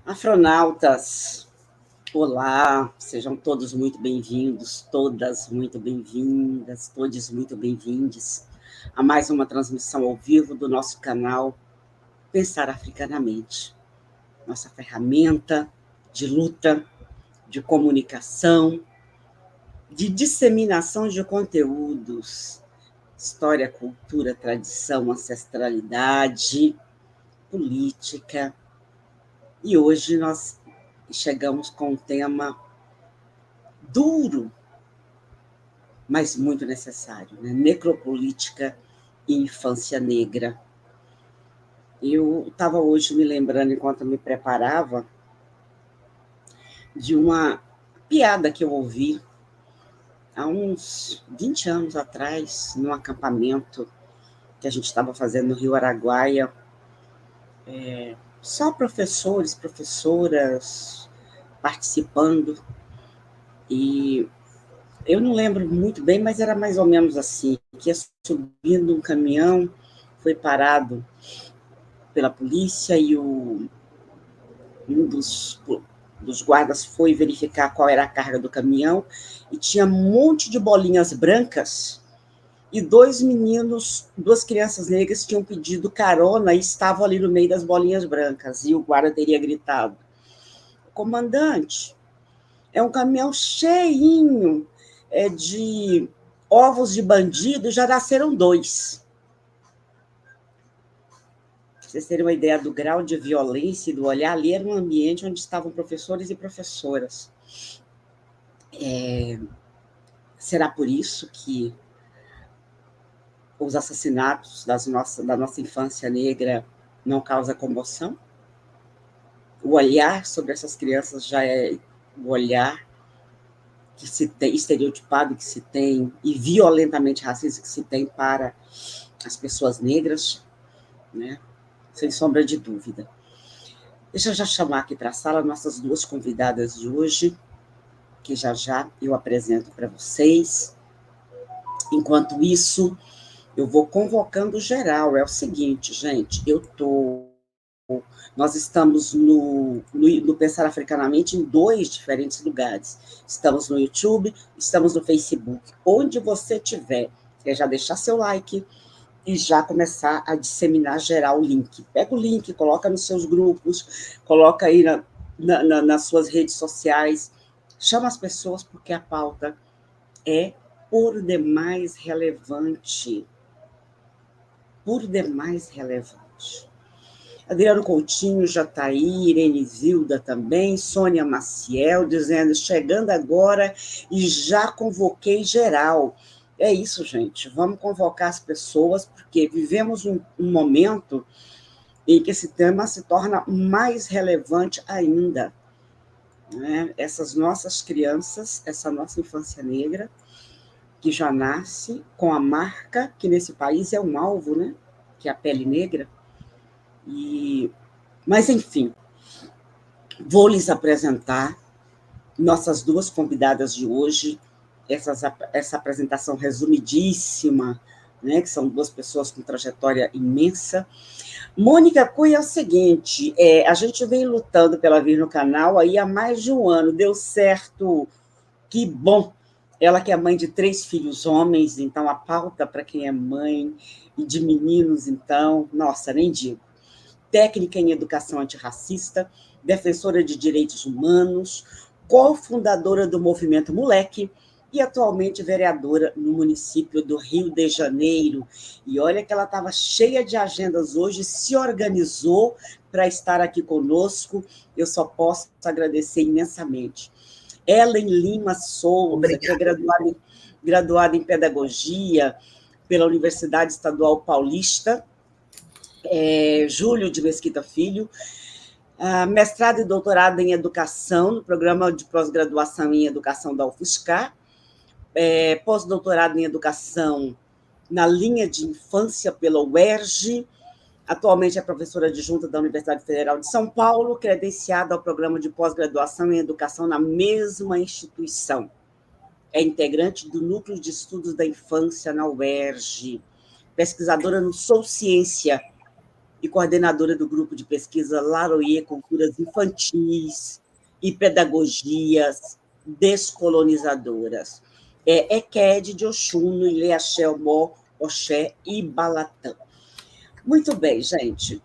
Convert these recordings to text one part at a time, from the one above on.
Afronautas, olá, sejam todos muito bem-vindos, todas muito bem-vindas, todos muito bem-vindes a mais uma transmissão ao vivo do nosso canal Pensar Africanamente, nossa ferramenta de luta, de comunicação, de disseminação de conteúdos, história, cultura, tradição, ancestralidade, política. E hoje nós chegamos com um tema duro, mas muito necessário, né? Necropolítica e infância negra. Eu estava hoje me lembrando, enquanto me preparava, de uma piada que eu ouvi há uns 20 anos atrás, num acampamento que a gente estava fazendo no Rio Araguaia. Só professores, professoras participando, e eu não lembro muito bem, mas era mais ou menos assim, que ia subindo um caminhão, foi parado pela polícia e um dos guardas foi verificar qual era a carga do caminhão e tinha um monte de bolinhas brancas e dois crianças negras tinham pedido carona e estavam ali no meio das bolinhas brancas. E o guarda teria gritado: comandante, é um caminhão cheinho de ovos de bandido, já nasceram 2. Para vocês terem uma ideia do grau de violência e do olhar, ali era um ambiente onde estavam professores e professoras. Será por isso que os assassinatos da nossa infância negra não causam comoção? O olhar sobre essas crianças já é o olhar que se tem, estereotipado que se tem, e violentamente racista que se tem para as pessoas negras, né? Sem sombra de dúvida. Deixa eu já chamar aqui para a sala nossas 2 convidadas de hoje, que já eu apresento para vocês. Enquanto isso, eu vou convocando geral. É o seguinte, gente, nós estamos no Pensar Africanamente em 2 diferentes lugares. Estamos no YouTube, estamos no Facebook. Onde você estiver, quer já deixar seu like e já começar a disseminar geral o link. Pega o link, coloca nos seus grupos, coloca aí nas suas redes sociais, chama as pessoas, porque a pauta é por demais relevante. Por demais relevante. Adriano Coutinho já está aí, Irene Zilda também, Sônia Maciel, dizendo, chegando agora e já convoquei geral. É isso, gente, vamos convocar as pessoas, porque vivemos um momento em que esse tema se torna mais relevante ainda. Né? Essas nossas crianças, essa nossa infância negra, que já nasce com a marca, que nesse país é um alvo, né? Que é a pele negra. Mas, enfim, vou lhes apresentar nossas 2 convidadas de hoje, essa apresentação resumidíssima, né, que são 2 pessoas com trajetória imensa. Mônica Cunha é o seguinte, a gente vem lutando pela vir no canal aí há mais de um ano, deu certo, que bom. Ela que é mãe de 3 filhos homens, então a pauta para quem é mãe, e de meninos, então, nossa, nem digo. Técnica em educação antirracista, defensora de direitos humanos, cofundadora do Movimento Moleque e atualmente vereadora no município do Rio de Janeiro. E olha que ela estava cheia de agendas hoje, se organizou para estar aqui conosco. Eu só posso agradecer imensamente. Ellen Lima Souza, obrigada. Que é graduada em Pedagogia pela Universidade Estadual Paulista, Júlio de Mesquita Filho, mestrado e doutorado em Educação, no Programa de Pós-Graduação em Educação da UFSCar, pós-doutorado em Educação na linha de Infância pela UERJ, atualmente é professora adjunta da Universidade Federal de São Paulo, credenciada ao Programa de Pós-Graduação em Educação na mesma instituição. É integrante do Núcleo de Estudos da Infância na UERJ, pesquisadora no Sou Ciência, e coordenadora do grupo de pesquisa Laroie Culturas Infantis e Pedagogias Descolonizadoras. Eked de Oxum, Ilê Axé, Omó, Oxé e Balatã. Muito bem, gente.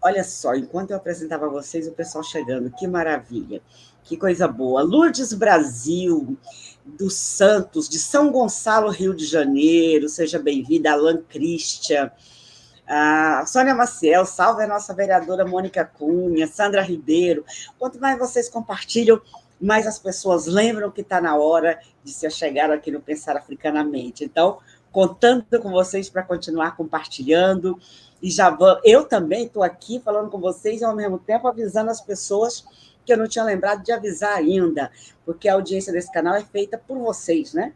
Olha só, enquanto eu apresentava vocês, o pessoal chegando, que maravilha, que coisa boa. Lourdes Brasil, dos Santos, de São Gonçalo, Rio de Janeiro, seja bem-vinda, Alan Christian, a Sônia Maciel, salve a nossa vereadora Mônica Cunha, Sandra Ribeiro. Quanto mais vocês compartilham, mais as pessoas lembram que está na hora de se chegar aqui no Pensar Africanamente. Então, contando com vocês para continuar compartilhando. E já eu também estou aqui falando com vocês e, ao mesmo tempo, avisando as pessoas que eu não tinha lembrado de avisar ainda, porque a audiência desse canal é feita por vocês, né?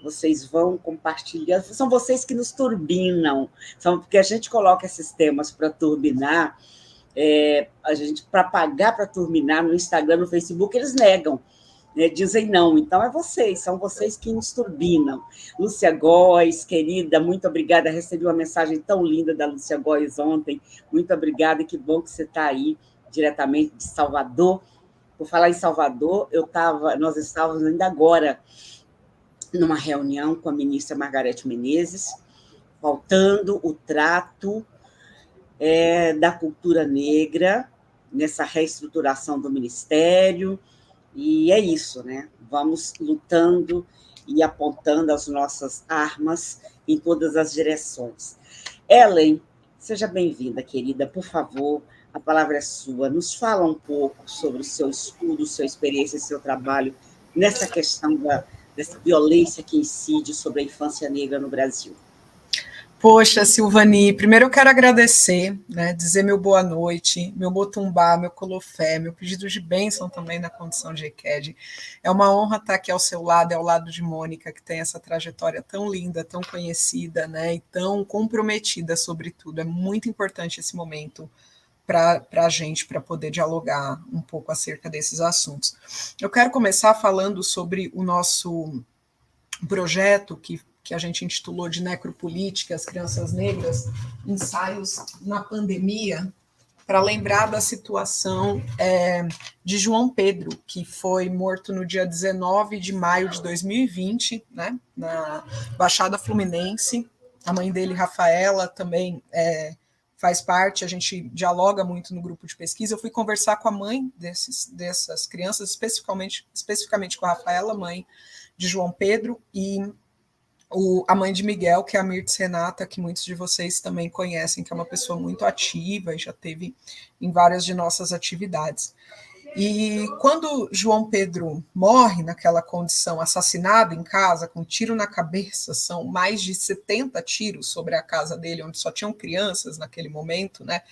Vocês vão compartilhando, são vocês que nos turbinam, porque a gente coloca esses temas para turbinar, a gente, para pagar para turbinar no Instagram, no Facebook, eles negam. Dizem não, então são vocês que nos turbinam. Lúcia Góes, querida, muito obrigada, recebi uma mensagem tão linda da Lúcia Góes ontem, muito obrigada, que bom que você está aí, diretamente de Salvador. Por falar em Salvador, nós estávamos ainda agora numa reunião com a ministra Margarete Menezes, pautando o trato da cultura negra nessa reestruturação do Ministério. E é isso, né? Vamos lutando e apontando as nossas armas em todas as direções. Ellen, seja bem-vinda, querida. Por favor, a palavra é sua. Nos fala um pouco sobre o seu estudo, sua experiência e seu trabalho nessa questão dessa violência que incide sobre a infância negra no Brasil. Poxa, Silvani, primeiro eu quero agradecer, né, dizer meu boa noite, meu motumbá, meu colofé, meu pedido de bênção também na condição de ECAD. É uma honra estar aqui ao seu lado, ao lado de Mônica, que tem essa trajetória tão linda, tão conhecida, né, e tão comprometida, sobretudo. É muito importante esse momento para a gente, para poder dialogar um pouco acerca desses assuntos. Eu quero começar falando sobre o nosso projeto que a gente intitulou de Necropolítica, as Crianças Negras, ensaios na pandemia, para lembrar da situação de João Pedro, que foi morto no dia 19 de maio de 2020, né, na Baixada Fluminense. A mãe dele, Rafaela, também faz parte, a gente dialoga muito no grupo de pesquisa. Eu fui conversar com a mãe dessas crianças, especificamente com a Rafaela, mãe de João Pedro, e a mãe de Miguel, que é a Mirtz Renata, que muitos de vocês também conhecem, que é uma pessoa muito ativa e já teve em várias de nossas atividades. E quando João Pedro morre naquela condição, assassinado em casa, com tiro na cabeça, são mais de 70 tiros sobre a casa dele, onde só tinham crianças naquele momento, né?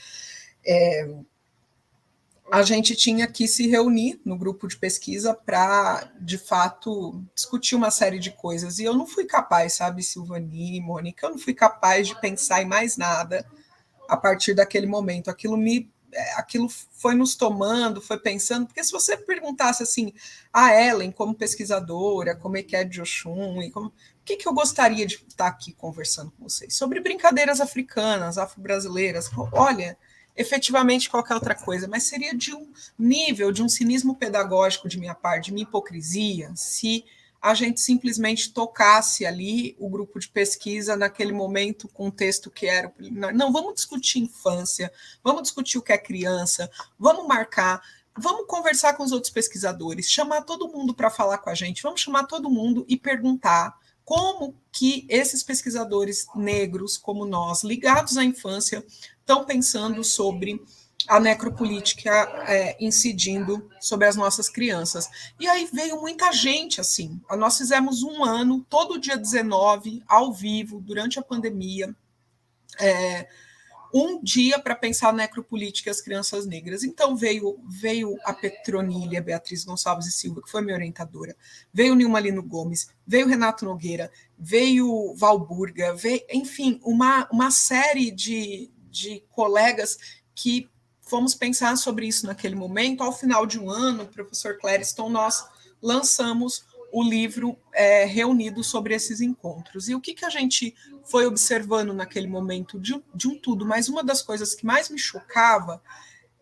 A gente tinha que se reunir no grupo de pesquisa para, de fato, discutir uma série de coisas. E eu não fui capaz, sabe, Silvani, Mônica, eu não fui capaz de pensar em mais nada a partir daquele momento. Aquilo foi nos tomando, foi pensando, porque se você perguntasse assim, a Ellen, como pesquisadora, como Eked de Oxum, o que eu gostaria de estar aqui conversando com vocês? Sobre brincadeiras africanas, afro-brasileiras, olha, efetivamente qualquer outra coisa, mas seria de um nível, de um cinismo pedagógico de minha parte, de minha hipocrisia, se a gente simplesmente tocasse ali o grupo de pesquisa naquele momento com o texto que era... Não, vamos discutir infância, vamos discutir o que é criança, vamos marcar, vamos conversar com os outros pesquisadores, chamar todo mundo para falar com a gente, vamos chamar todo mundo e perguntar como que esses pesquisadores negros como nós, ligados à infância, estão pensando sobre a necropolítica incidindo sobre as nossas crianças. E aí veio muita gente, assim. Nós fizemos um ano, todo dia 19, ao vivo, durante a pandemia, um dia para pensar necropolítica e as crianças negras. Então veio a Petronília Beatriz Gonçalves e Silva, que foi minha orientadora, veio o Nilma Lino Gomes, veio o Renato Nogueira, veio o Valburga, enfim, uma série de colegas que fomos pensar sobre isso naquele momento. Ao final de um ano, o professor Clériston, nós lançamos o livro reunido sobre esses encontros. E o que a gente foi observando naquele momento de um tudo, mas uma das coisas que mais me chocava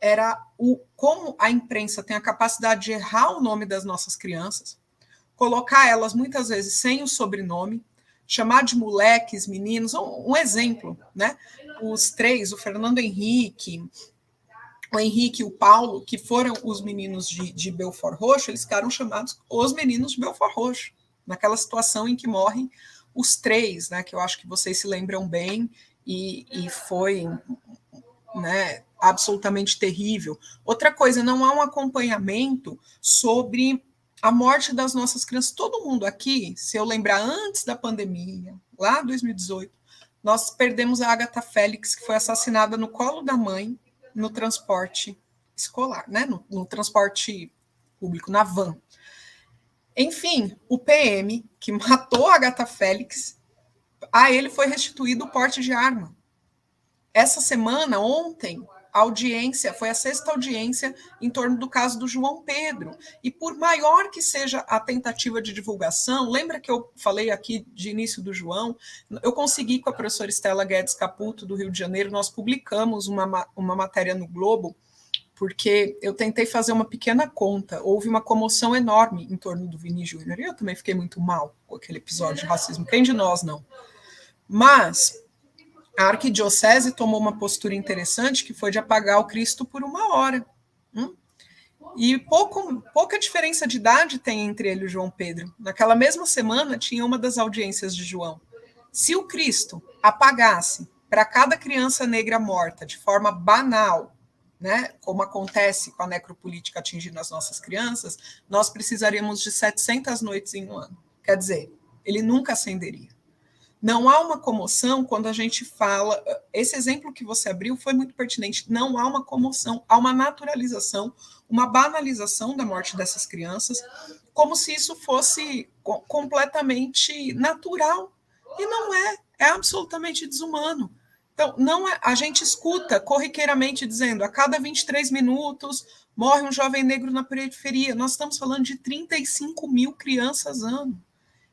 era como a imprensa tem a capacidade de errar o nome das nossas crianças, colocar elas muitas vezes sem o sobrenome, chamar de moleques, meninos. Um exemplo, né? Os três, o Fernando Henrique, o Henrique e o Paulo, que foram os meninos de Belford Roxo, eles ficaram chamados os meninos de Belford Roxo, naquela situação em que morrem os três, né? Que eu acho que vocês se lembram bem, e foi, né, absolutamente terrível. Outra coisa, não há um acompanhamento sobre a morte das nossas crianças. Todo mundo aqui, se eu lembrar, antes da pandemia, lá em 2018, nós perdemos a Agatha Félix, que foi assassinada no colo da mãe, no transporte escolar, né? No transporte público, na van. Enfim, o PM, que matou a Agatha Félix, a ele foi restituído o porte de arma. Essa semana, ontem, a audiência, foi a 6ª audiência em torno do caso do João Pedro. E por maior que seja a tentativa de divulgação, lembra que eu falei aqui de início do João? Eu consegui com a professora Estela Guedes Caputo, do Rio de Janeiro, nós publicamos uma matéria no Globo, porque eu tentei fazer uma pequena conta. Houve uma comoção enorme em torno do Vini Júnior. E eu também fiquei muito mal com aquele episódio de racismo. Quem de nós não? Mas a arquidiocese tomou uma postura interessante, que foi de apagar o Cristo por 1 hora. E pouca diferença de idade tem entre ele e o João Pedro. Naquela mesma semana, tinha uma das audiências de João. Se o Cristo apagasse para cada criança negra morta de forma banal, né, como acontece com a necropolítica atingindo as nossas crianças, nós precisaríamos de 700 noites em um ano. Quer dizer, ele nunca acenderia. Não há uma comoção quando a gente fala... Esse exemplo que você abriu foi muito pertinente. Não há uma comoção, há uma naturalização, uma banalização da morte dessas crianças, como se isso fosse completamente natural. E não é. É absolutamente desumano. Então, não é, a gente escuta corriqueiramente dizendo a cada 23 minutos morre um jovem negro na periferia. Nós estamos falando de 35 mil crianças ano.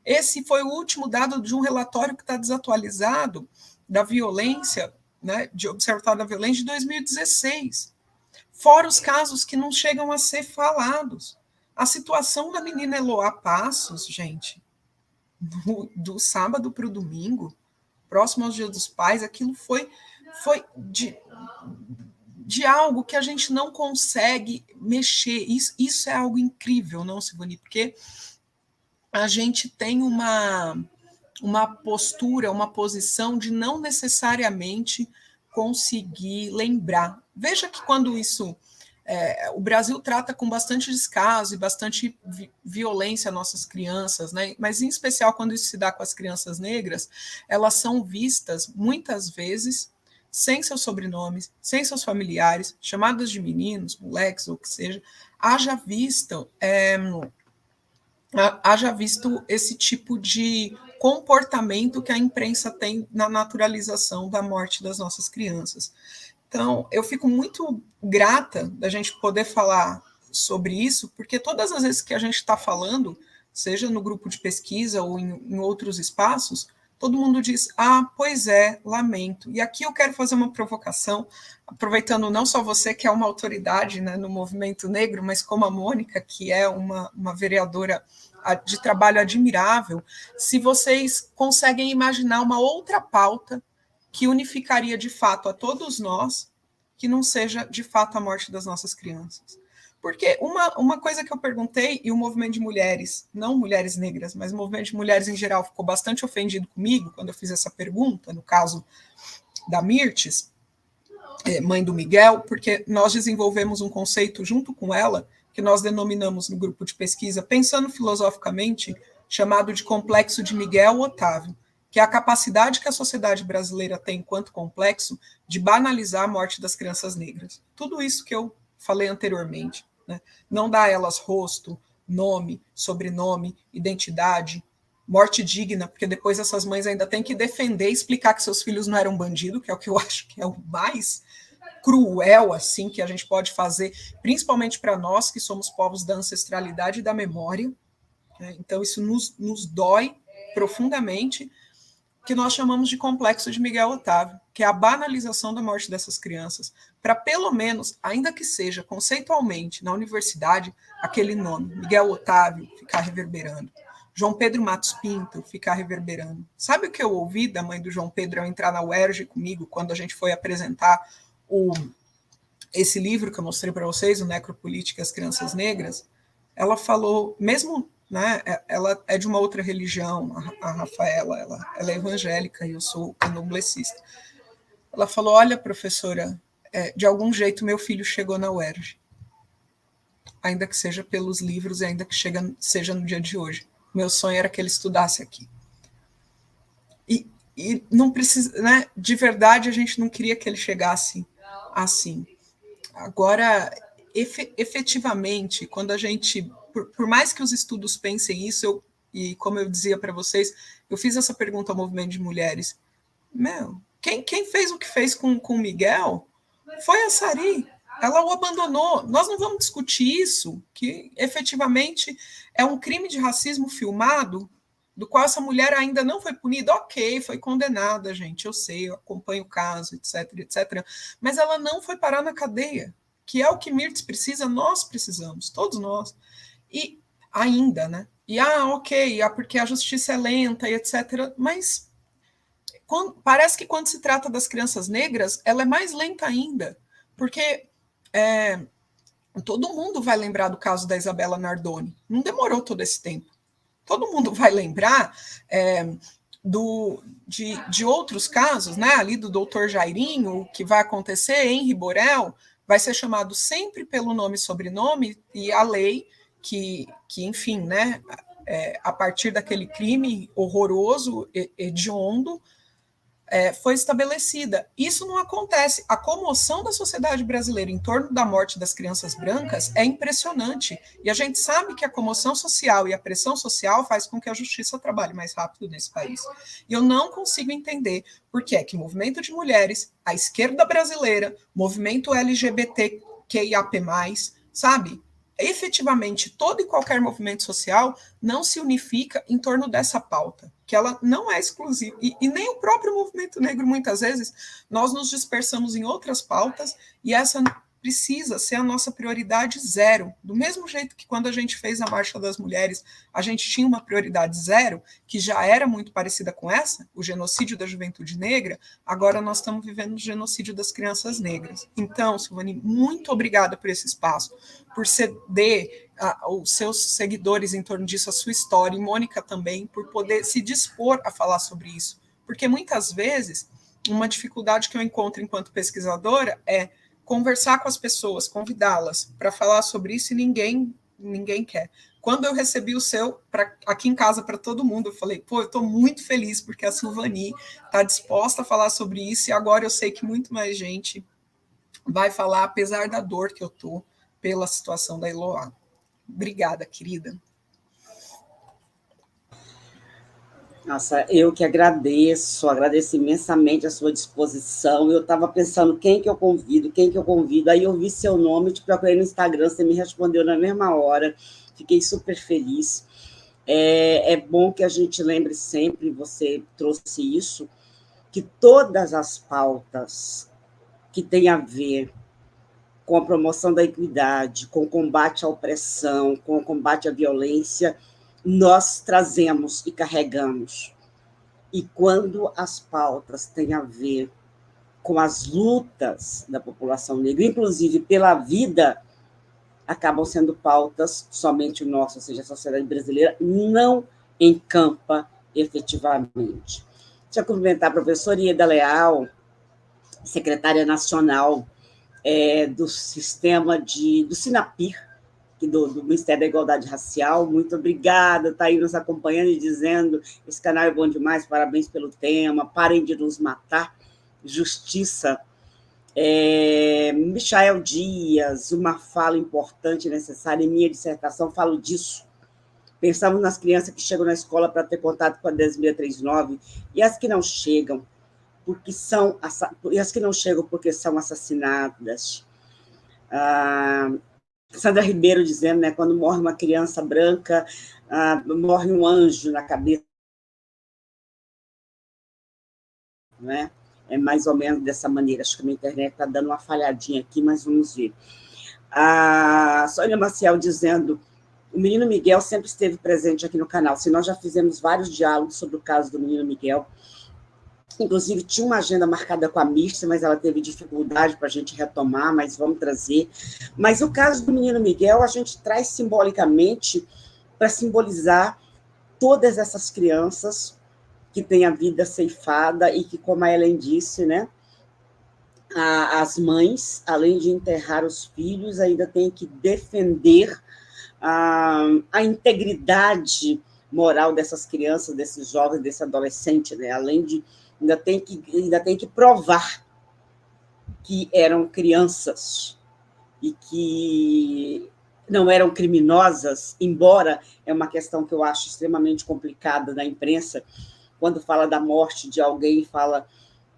Esse foi o último dado de um relatório que está desatualizado da violência, né, de Observatório da Violência de 2016. Fora os casos que não chegam a ser falados. A situação da menina Eloá Passos, gente, do sábado para o domingo, próximo aos Dias dos Pais, aquilo foi de algo que a gente não consegue mexer. Isso é algo incrível, não, Silvani? Porque a gente tem uma postura, uma posição de não necessariamente conseguir lembrar. Veja que quando isso... o Brasil trata com bastante descaso e bastante violência nossas crianças, né? Mas em especial quando isso se dá com as crianças negras, elas são vistas muitas vezes sem seus sobrenomes, sem seus familiares, chamadas de meninos, moleques ou o que seja. Haja visto esse tipo de comportamento que a imprensa tem na naturalização da morte das nossas crianças. Então, eu fico muito grata da gente poder falar sobre isso, porque todas as vezes que a gente está falando, seja no grupo de pesquisa ou em outros espaços, todo mundo diz, pois é, lamento. E aqui eu quero fazer uma provocação, aproveitando não só você, que é uma autoridade, né, no movimento negro, mas como a Mônica, que é uma vereadora de trabalho admirável, se vocês conseguem imaginar uma outra pauta que unificaria de fato a todos nós, que não seja de fato a morte das nossas crianças. Porque uma coisa que eu perguntei, e o movimento de mulheres, não mulheres negras, mas o movimento de mulheres em geral ficou bastante ofendido comigo quando eu fiz essa pergunta, no caso da Mirtes, mãe do Miguel, porque nós desenvolvemos um conceito junto com ela, que nós denominamos no grupo de pesquisa, pensando filosoficamente, chamado de complexo de Miguel Otávio, que é a capacidade que a sociedade brasileira tem, enquanto complexo, de banalizar a morte das crianças negras. Tudo isso que eu falei anteriormente, né? Não dá a elas rosto, nome, sobrenome, identidade, morte digna, porque depois essas mães ainda têm que defender e explicar que seus filhos não eram bandido, que é o que eu acho que é o mais cruel assim que a gente pode fazer, principalmente para nós que somos povos da ancestralidade e da memória, né? Então, isso nos dói profundamente, que nós chamamos de complexo de Miguel Otávio, que é a banalização da morte dessas crianças, para pelo menos, ainda que seja conceitualmente, na universidade, aquele nome, Miguel Otávio, ficar reverberando. João Pedro Matos Pinto ficar reverberando. Sabe o que eu ouvi da mãe do João Pedro ao entrar na UERJ comigo, quando a gente foi apresentar esse livro que eu mostrei para vocês, o Necropolítica e as Crianças Negras? Ela falou, mesmo, né, ela é de uma outra religião, a Rafaela, ela é evangélica e eu sou candomblessista. Ela falou, olha, professora, de algum jeito meu filho chegou na UERJ, ainda que seja pelos livros e ainda que seja no dia de hoje. Meu sonho era que ele estudasse aqui. E não precisa, né? De verdade, a gente não queria que ele chegasse assim. Agora, efetivamente, quando a gente, por mais que os estudos pensem isso, e como eu dizia para vocês, eu fiz essa pergunta ao movimento de mulheres. Quem fez o que fez com o Miguel foi a Sari. Ela o abandonou. Nós não vamos discutir isso, que efetivamente é um crime de racismo filmado, do qual essa mulher ainda não foi punida. Ok, foi condenada, gente, eu sei, eu acompanho o caso, etc, etc. Mas ela não foi parar na cadeia, que é o que Mirtz precisa, nós precisamos, todos nós. E ainda, né? E, ok, porque a justiça é lenta e etc. Mas parece que quando se trata das crianças negras, ela é mais lenta ainda, porque todo mundo vai lembrar do caso da Isabela Nardoni. Não demorou todo esse tempo. Todo mundo vai lembrar de outros casos, né? Ali do doutor Jairinho, o que vai acontecer, Henri Borel, vai ser chamado sempre pelo nome e sobrenome, e a lei que enfim, né? A partir daquele crime horroroso, hediondo, foi estabelecida. Isso não acontece. A comoção da sociedade brasileira em torno da morte das crianças brancas é impressionante. E a gente sabe que a comoção social e a pressão social faz com que a justiça trabalhe mais rápido nesse país. E eu não consigo entender por que é que o movimento de mulheres, a esquerda brasileira, movimento LGBTQIAP+, sabe? Efetivamente, todo e qualquer movimento social não se unifica em torno dessa pauta, que ela não é exclusiva, e nem o próprio movimento negro, muitas vezes, nós nos dispersamos em outras pautas, e essa precisa ser a nossa prioridade zero. Do mesmo jeito que quando a gente fez a Marcha das Mulheres, a gente tinha uma prioridade zero, que já era muito parecida com essa, o genocídio da juventude negra, agora nós estamos vivendo o genocídio das crianças negras. Então, Silvani, muito obrigada por esse espaço, por ceder os seus seguidores em torno disso, a sua história, e Mônica também, por poder se dispor a falar sobre isso. Porque muitas vezes, uma dificuldade que eu encontro enquanto pesquisadora é conversar com as pessoas, convidá-las para falar sobre isso, e ninguém quer. Quando eu recebi o seu aqui em casa para todo mundo, eu falei, eu estou muito feliz porque a Silvani está disposta a falar sobre isso, e agora eu sei que muito mais gente vai falar, apesar da dor que eu estou pela situação da Eloá. Obrigada, querida. Nossa, eu que agradeço imensamente a sua disposição. Eu estava pensando quem que eu convido, aí eu vi seu nome, te procurei no Instagram, você me respondeu na mesma hora, fiquei super feliz. É bom que a gente lembre sempre, você trouxe isso, que todas as pautas que têm a ver com a promoção da equidade, com o combate à opressão, com o combate à violência, nós trazemos e carregamos. E quando as pautas têm a ver com as lutas da população negra, inclusive pela vida, acabam sendo pautas somente nossas, ou seja, a sociedade brasileira não encampa efetivamente. Deixa eu cumprimentar a professora Ieda Leal, secretária nacional do sistema do SINAPIR, do Ministério da Igualdade Racial. Muito obrigada, está aí nos acompanhando e dizendo, esse canal é bom demais, parabéns pelo tema, parem de nos matar, justiça. Michael Dias, uma fala importante e necessária, em minha dissertação falo disso. Pensamos nas crianças que chegam na escola para ter contato com a 10.639 e as que não chegam, porque são assassinadas. Sandra Ribeiro dizendo, né, quando morre uma criança branca, morre um anjo na cabeça, né? É mais ou menos dessa maneira. Acho que a minha internet está dando uma falhadinha aqui, mas vamos ver. A Sônia Maciel dizendo: o menino Miguel sempre esteve presente aqui no canal. Se nós já fizemos vários diálogos sobre o caso do menino Miguel. Inclusive, tinha uma agenda marcada com a Mirce, mas ela teve dificuldade para a gente retomar, mas vamos trazer. Mas o caso do menino Miguel, a gente traz simbolicamente para simbolizar todas essas crianças que têm a vida ceifada e que, como a Ellen disse, né, as mães, além de enterrar os filhos, ainda têm que defender a integridade moral dessas crianças, desses jovens, desse adolescente, né? Além de ainda tem que provar que eram crianças e que não eram criminosas, embora é uma questão que eu acho extremamente complicada na imprensa, quando fala da morte de alguém, fala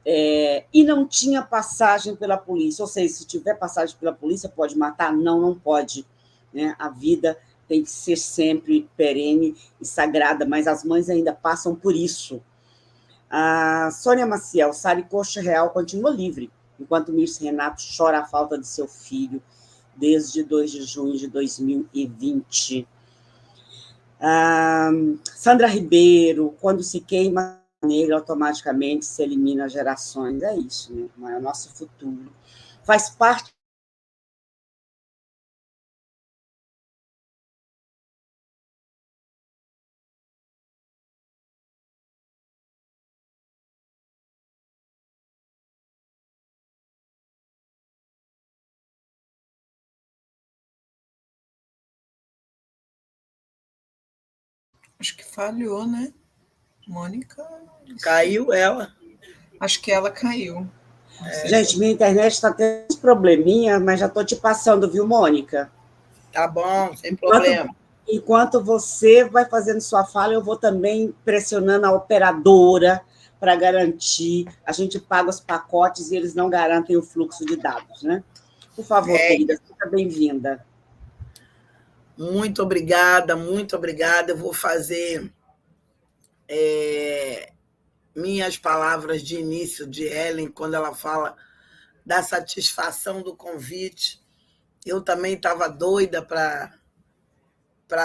e não tinha passagem pela polícia, ou seja, se tiver passagem pela polícia, pode matar? Não, não pode. Né? A vida tem que ser sempre perene e sagrada, mas as mães ainda passam por isso. A Sônia Maciel, Sari Coxa Real continua livre, enquanto Mirce Renato chora a falta de seu filho desde 2 de junho de 2020. Sandra Ribeiro, quando se queima nele, automaticamente se elimina gerações. É isso, né? É o nosso futuro. Faz parte. Acho que falhou, né? Mônica. Caiu ela. Acho que ela caiu. Gente, minha internet está tendo uns probleminha, mas já estou te passando, viu, Mônica? Tá bom, sem problema. Enquanto você vai fazendo sua fala, eu vou também pressionando a operadora para garantir. A gente paga os pacotes e eles não garantem o fluxo de dados, né? Por favor, querida, seja bem-vinda. Muito obrigada, muito obrigada. Eu vou fazer minhas palavras de início de Ellen, quando ela fala da satisfação do convite. Eu também estava doida para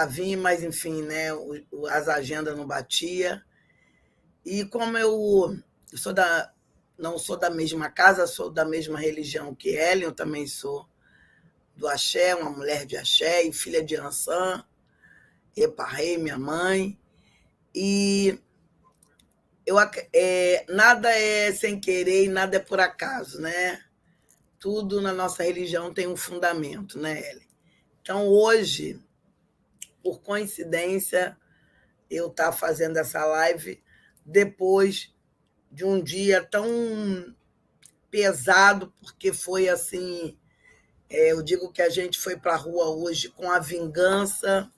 vir, mas, enfim, né, as agendas não batiam. E como eu não sou da mesma casa, sou da mesma religião que Ellen, eu também sou do axé, uma mulher de axé e filha de Ançã, Eparrei, minha mãe. E nada é sem querer e nada é por acaso, né? Tudo na nossa religião tem um fundamento, né, Ellen? Então, hoje, por coincidência, eu estou fazendo essa live depois de um dia tão pesado, porque foi assim, eu digo que a gente foi para a rua hoje com a vingança,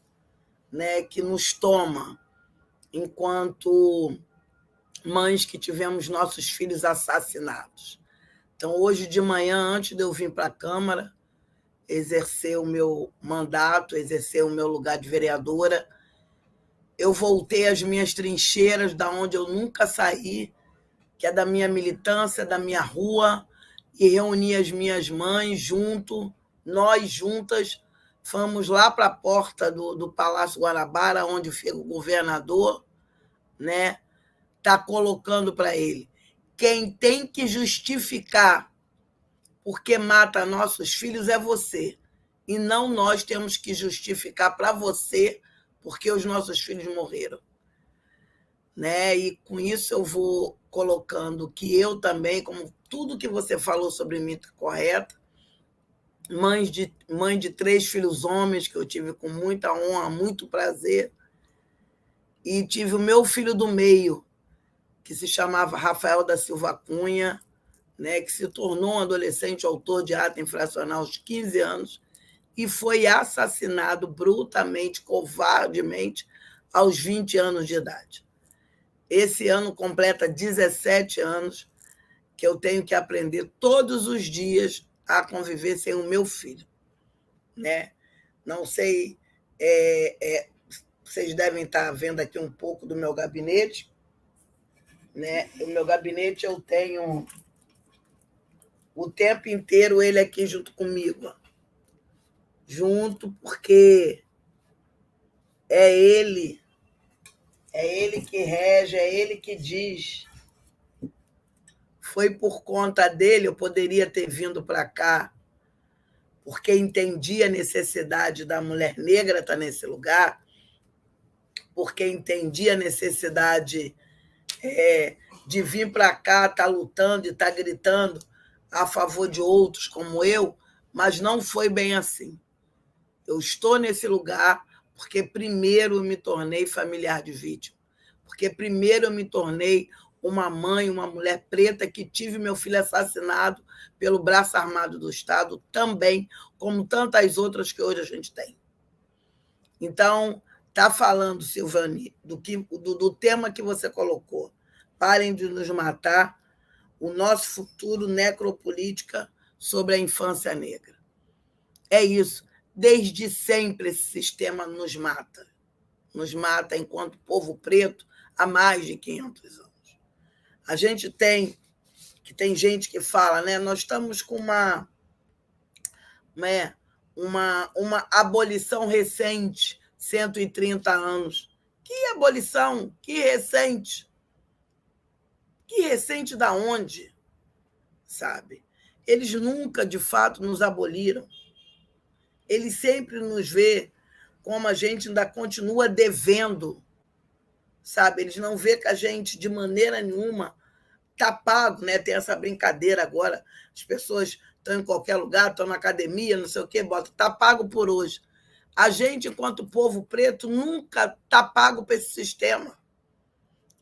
né, que nos toma, enquanto mães que tivemos nossos filhos assassinados. Então, hoje de manhã, antes de eu vir para a Câmara, exercer o meu mandato, exercer o meu lugar de vereadora, eu voltei às minhas trincheiras, da onde eu nunca saí, que é da minha militância, da minha rua, e reuni as minhas mães nós juntas, fomos lá para a porta do Palácio Guanabara, onde fica o governador, né? Está colocando para ele: quem tem que justificar porque mata nossos filhos é você, e não nós temos que justificar para você porque os nossos filhos morreram. Né? E com isso eu vou colocando que eu também, como tudo que você falou sobre mim está correto, mãe de 3 filhos homens, que eu tive com muita honra, muito prazer, e tive o meu filho do meio, que se chamava Rafael da Silva Cunha, né, que se tornou um adolescente autor de ato infracional aos 15 anos e foi assassinado brutalmente, covardemente, aos 20 anos de idade. Esse ano completa 17 anos que eu tenho que aprender todos os dias a conviver sem o meu filho. Né? Não sei Vocês devem estar vendo aqui um pouco do meu gabinete, né? O meu gabinete eu tenho o tempo inteiro ele aqui junto comigo. Junto, porque é ele que rege, é ele que diz. Foi por conta dele, eu poderia ter vindo para cá, porque entendi a necessidade da mulher negra estar nesse lugar, porque entendi a necessidade de vir para cá, estar lutando e estar gritando a favor de outros como eu, mas não foi bem assim. Eu estou nesse lugar porque primeiro eu me tornei familiar de vítima, porque primeiro eu me tornei uma mãe, uma mulher preta que tive meu filho assassinado pelo braço armado do Estado também, como tantas outras que hoje a gente tem. Então, está falando, Silvani, do tema que você colocou. Parem de nos matar, o nosso futuro necropolítica sobre a infância negra. É isso. Desde sempre esse sistema nos mata enquanto povo preto há mais de 500 anos. A gente tem gente que fala, né? Nós estamos com uma abolição recente, 130 anos. Que abolição? Que recente? Que recente da onde? Sabe? Eles nunca, de fato, nos aboliram. Eles sempre nos vê como a gente ainda continua devendo, sabe? Eles não vê que a gente, de maneira nenhuma, está pago, né? Tem essa brincadeira agora, as pessoas estão em qualquer lugar, estão na academia, não sei o quê, bota, está pago por hoje. A gente, enquanto povo preto, nunca está pago para esse sistema.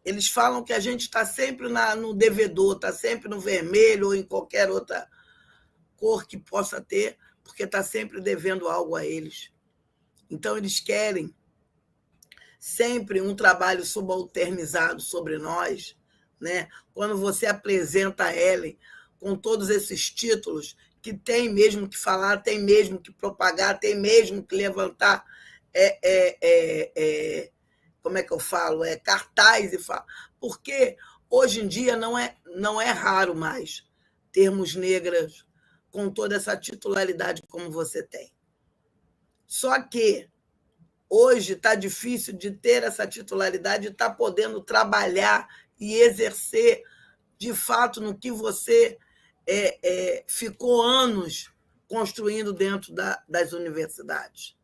Eles falam que a gente está sempre no devedor, está sempre no vermelho ou em qualquer outra cor que possa ter, porque está sempre devendo algo a eles. Então, eles querem sempre um trabalho subalternizado sobre nós, né? Quando você apresenta a Ellen com todos esses títulos, que tem mesmo que falar, tem mesmo que propagar, tem mesmo que levantar, como é que eu falo? Cartaz e falar. Porque hoje em dia não é raro mais termos negras com toda essa titularidade como você tem. Só que hoje está difícil de ter essa titularidade e estar podendo trabalhar e exercer, de fato, no que você ficou anos construindo dentro das universidades.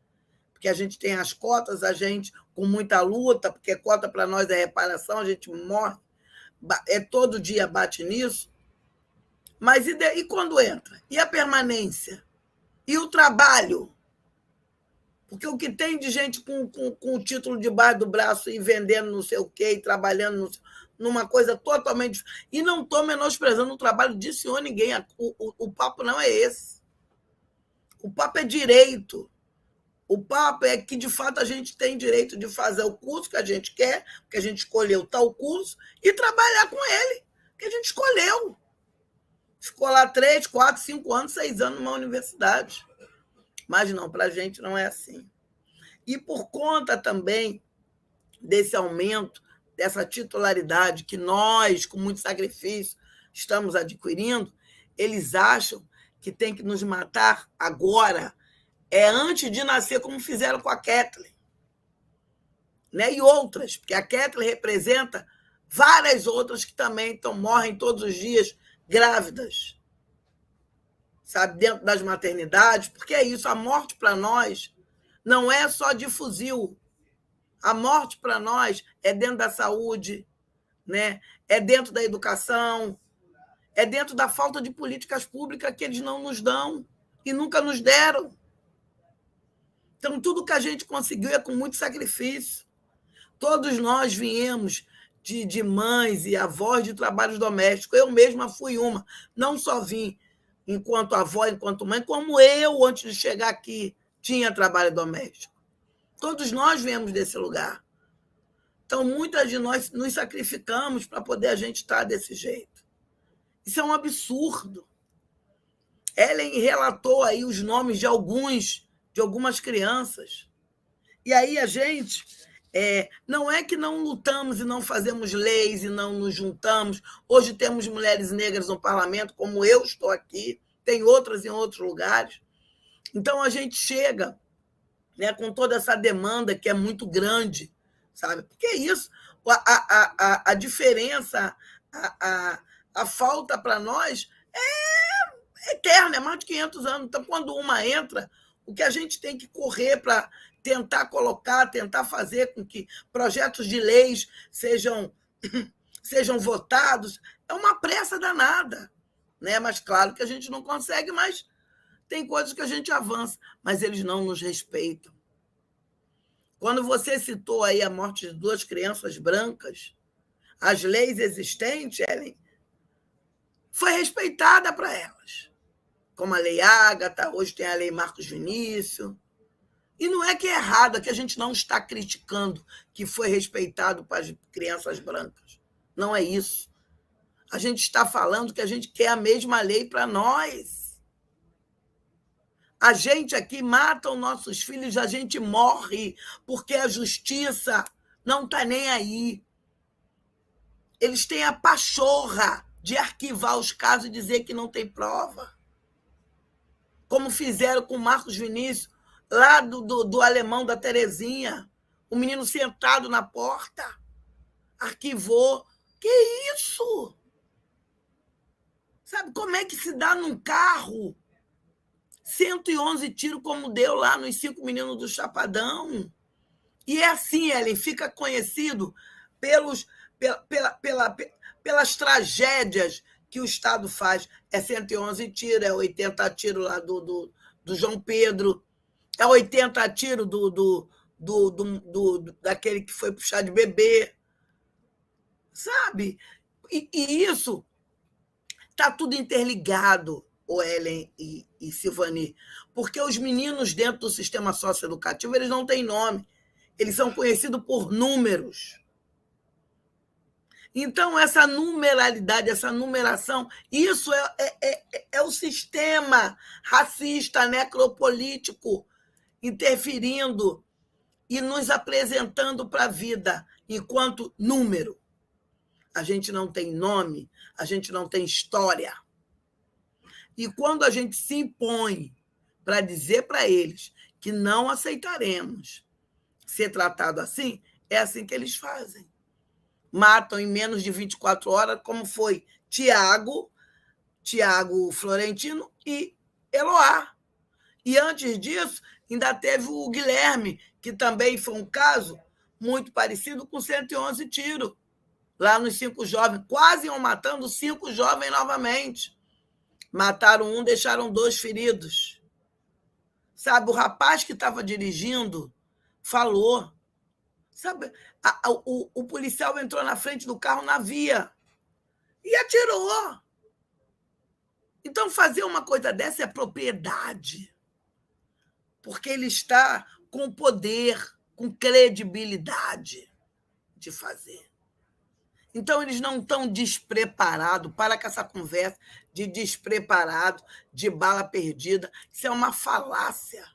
Porque a gente tem as cotas, a gente, com muita luta, porque cota para nós é reparação, a gente morre, todo dia bate nisso. Mas e quando entra? E a permanência? E o trabalho? Porque o que tem de gente com o título debaixo do braço e vendendo não sei o quê, e trabalhando numa coisa totalmente... E não estou menosprezando o trabalho de senhor ninguém. O papo não é esse. O papo é direito. O papo é que, de fato, a gente tem direito de fazer o curso que a gente quer, porque a gente escolheu tal curso, e trabalhar com ele, que a gente escolheu. Ficou lá 3, 4, 5 anos, 6 anos numa universidade. Mas não, para a gente não é assim. E por conta também desse aumento, dessa titularidade que nós, com muito sacrifício, estamos adquirindo, eles acham que tem que nos matar agora, antes de nascer, como fizeram com a Kathleen. Né? E outras, porque a Kathleen representa várias outras que também morrem todos os dias grávidas, sabe, dentro das maternidades, porque é isso, a morte para nós não é só de fuzil. A morte para nós é dentro da saúde, né? É dentro da educação, é dentro da falta de políticas públicas que eles não nos dão e nunca nos deram. Então, tudo que a gente conseguiu é com muito sacrifício. Todos nós viemos de mães e avós de trabalhos domésticos. Eu mesma fui uma. Não só vim enquanto avó, enquanto mãe, como eu, antes de chegar aqui, tinha trabalho doméstico. Todos nós viemos desse lugar. Então, muitas de nós nos sacrificamos para poder a gente estar desse jeito. Isso é um absurdo. Ellen relatou aí os nomes de algumas crianças. E aí a gente Não é que não lutamos e não fazemos leis e não nos juntamos. Hoje temos mulheres negras no parlamento, como eu estou aqui, tem outras em outros lugares. Então, a gente chega, né, com toda essa demanda que é muito grande, sabe? Porque é isso, a diferença, a falta para nós é eterna, é mais de 500 anos. Então, quando uma entra, o que a gente tem que correr para tentar colocar, tentar fazer com que projetos de leis sejam votados, é uma pressa danada, né? Mas claro que a gente não consegue, mas tem coisas que a gente avança, mas eles não nos respeitam. Quando você citou aí a morte de 2 crianças brancas, as leis existentes, Ellen, foi respeitada para elas, como a Lei Ágata, hoje tem a Lei Marcos Vinícius. E não é que é errado, é que a gente não está criticando que foi respeitado para as crianças brancas. Não é isso. A gente está falando que a gente quer a mesma lei para nós. A gente aqui mata os nossos filhos, a gente morre, porque a justiça não está nem aí. Eles têm a pachorra de arquivar os casos e dizer que não tem prova. Como fizeram com o Marcos Vinícius, lá do alemão da Terezinha, o menino sentado na porta, arquivou. Que isso? Sabe como é que se dá num carro 111 tiros como deu lá nos 5 meninos do Chapadão? E é assim, Ellen, fica conhecido pelas tragédias que o Estado faz. É 111 tiros, é 80 tiros lá do João Pedro, é 80 tiros daquele que foi puxar de bebê, sabe? E isso está tudo interligado, o Ellen e Silvani, porque os meninos dentro do sistema socioeducativo, eles não têm nome, eles são conhecidos por números. Então, essa numeralidade, essa numeração, isso é o sistema racista, necropolítico, interferindo e nos apresentando para a vida enquanto número. A gente não tem nome, a gente não tem história. E quando a gente se impõe para dizer para eles que não aceitaremos ser tratado assim, é assim que eles fazem. Matam em menos de 24 horas, como foi Tiago Florentino e Eloá. E antes disso, ainda teve o Guilherme, que também foi um caso muito parecido com 111 tiros, lá nos 5 jovens. Quase iam matando 5 jovens novamente. Mataram um, deixaram 2 feridos. Sabe, o rapaz que estava dirigindo falou. Sabe, o policial entrou na frente do carro na via e atirou. Então, fazer uma coisa dessa é propriedade, porque ele está com poder, com credibilidade de fazer. Então, eles não estão despreparados. Para com essa conversa de despreparado, de bala perdida. Isso é uma falácia.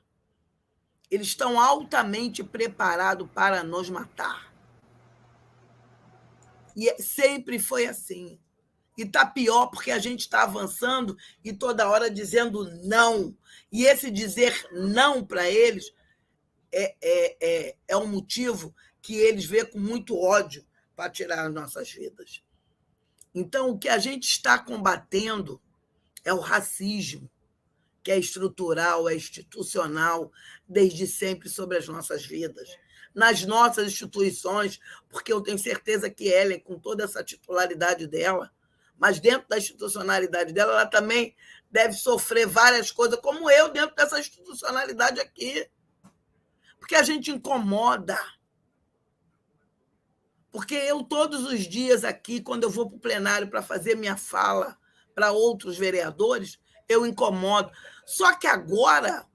Eles estão altamente preparados para nos matar. E sempre foi assim. E está pior porque a gente está avançando e toda hora dizendo não. E esse dizer não para eles é um motivo que eles veem com muito ódio para tirar as nossas vidas. Então, o que a gente está combatendo é o racismo, que é estrutural, é institucional, desde sempre sobre as nossas vidas, nas nossas instituições, porque eu tenho certeza que Ellen, com toda essa titularidade dela, mas dentro da institucionalidade dela, ela também deve sofrer várias coisas, como eu, dentro dessa institucionalidade aqui. Porque a gente incomoda. Porque eu, todos os dias aqui, quando eu vou para o plenário para fazer minha fala para outros vereadores, eu incomodo. Só que agora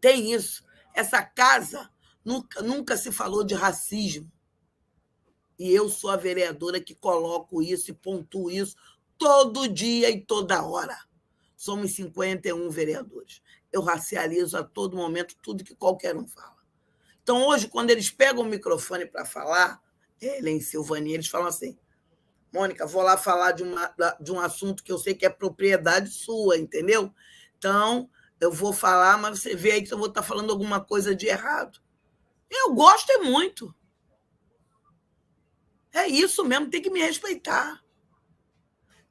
tem isso. Essa casa nunca se falou de racismo. E eu sou a vereadora que coloco isso e pontuo isso todo dia e toda hora. Somos 51 vereadores. Eu racializo a todo momento tudo que qualquer um fala. Então, hoje, quando eles pegam o microfone para falar, Ellen e Silvani, eles falam assim: Mônica, vou lá falar de um assunto que eu sei que é propriedade sua, entendeu? Então, eu vou falar, mas você vê aí que eu vou estar falando alguma coisa de errado. Eu gosto muito. É isso mesmo, tem que me respeitar.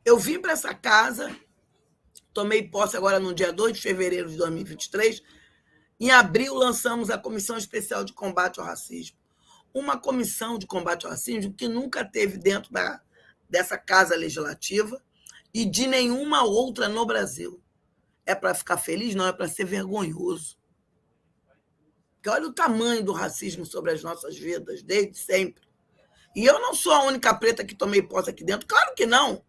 Eu vim para essa casa, tomei posse agora no dia 2 de fevereiro de 2023. Em abril, lançamos a Comissão Especial de Combate ao Racismo. Uma comissão de combate ao racismo que nunca teve dentro dessa casa legislativa e de nenhuma outra no Brasil. É para ficar feliz? Não, é para ser vergonhoso. Porque olha o tamanho do racismo sobre as nossas vidas, desde sempre. E eu não sou a única preta que tomei posse aqui dentro. Claro que não.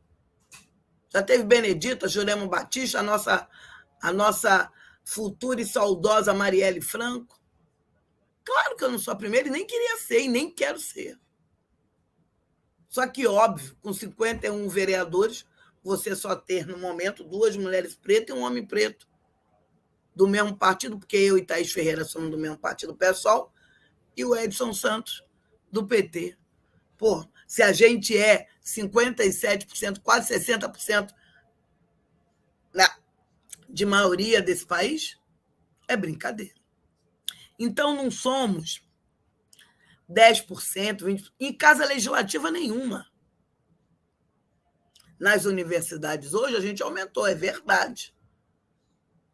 Já teve Benedita, Jurema Batista, a nossa futura e saudosa Marielle Franco. Claro que eu não sou a primeira e nem queria ser, e nem quero ser. Só que, óbvio, com 51 vereadores, você só ter, no momento, 2 mulheres pretas e um homem preto do mesmo partido, porque eu e Thaís Ferreira somos do mesmo partido, o PSOL, e o Edson Santos, do PT. Pô, se a gente é 57%, quase 60% de maioria desse país, é brincadeira. Então, não somos 10%, 20%, em casa legislativa nenhuma. Nas universidades hoje, a gente aumentou, é verdade.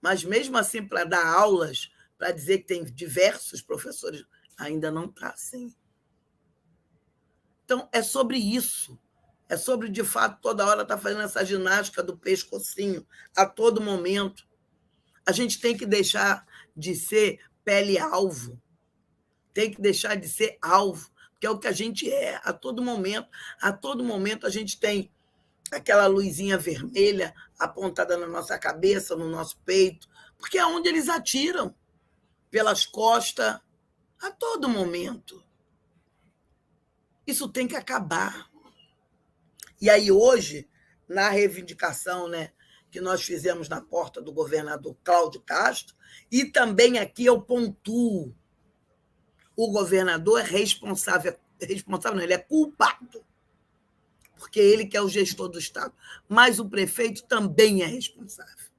Mas, mesmo assim, para dar aulas, para dizer que tem diversos professores, ainda não está assim. Então, é sobre isso. É sobre, de fato, toda hora estar fazendo essa ginástica do pescocinho, a todo momento. A gente tem que deixar de ser pele-alvo. Tem que deixar de ser alvo, que é o que a gente é a todo momento. A todo momento a gente tem aquela luzinha vermelha apontada na nossa cabeça, no nosso peito, porque é onde eles atiram, pelas costas, a todo momento. Isso tem que acabar. E aí hoje, na reivindicação, né, que nós fizemos na porta do governador Cláudio Castro, e também aqui eu pontuo, o governador é responsável não, ele é culpado, porque ele que é o gestor do Estado, mas o prefeito também é responsável.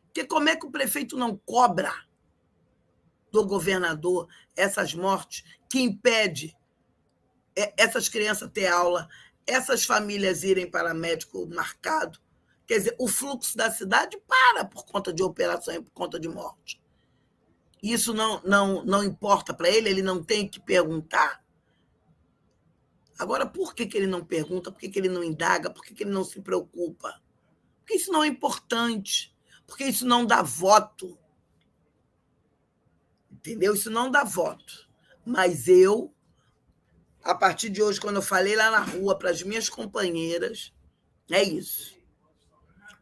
Porque como é que o prefeito não cobra do governador essas mortes que impede essas crianças ter aula, essas famílias irem para médico marcado? Quer dizer, o fluxo da cidade para por conta de operação e por conta de morte. Isso não importa para ele não tem que perguntar. Agora, por que ele não pergunta? Por que ele não indaga? Por que ele não se preocupa? Porque isso não é importante. Porque isso não dá voto. Entendeu? Isso não dá voto. Mas eu, a partir de hoje, quando eu falei lá na rua para as minhas companheiras, é isso.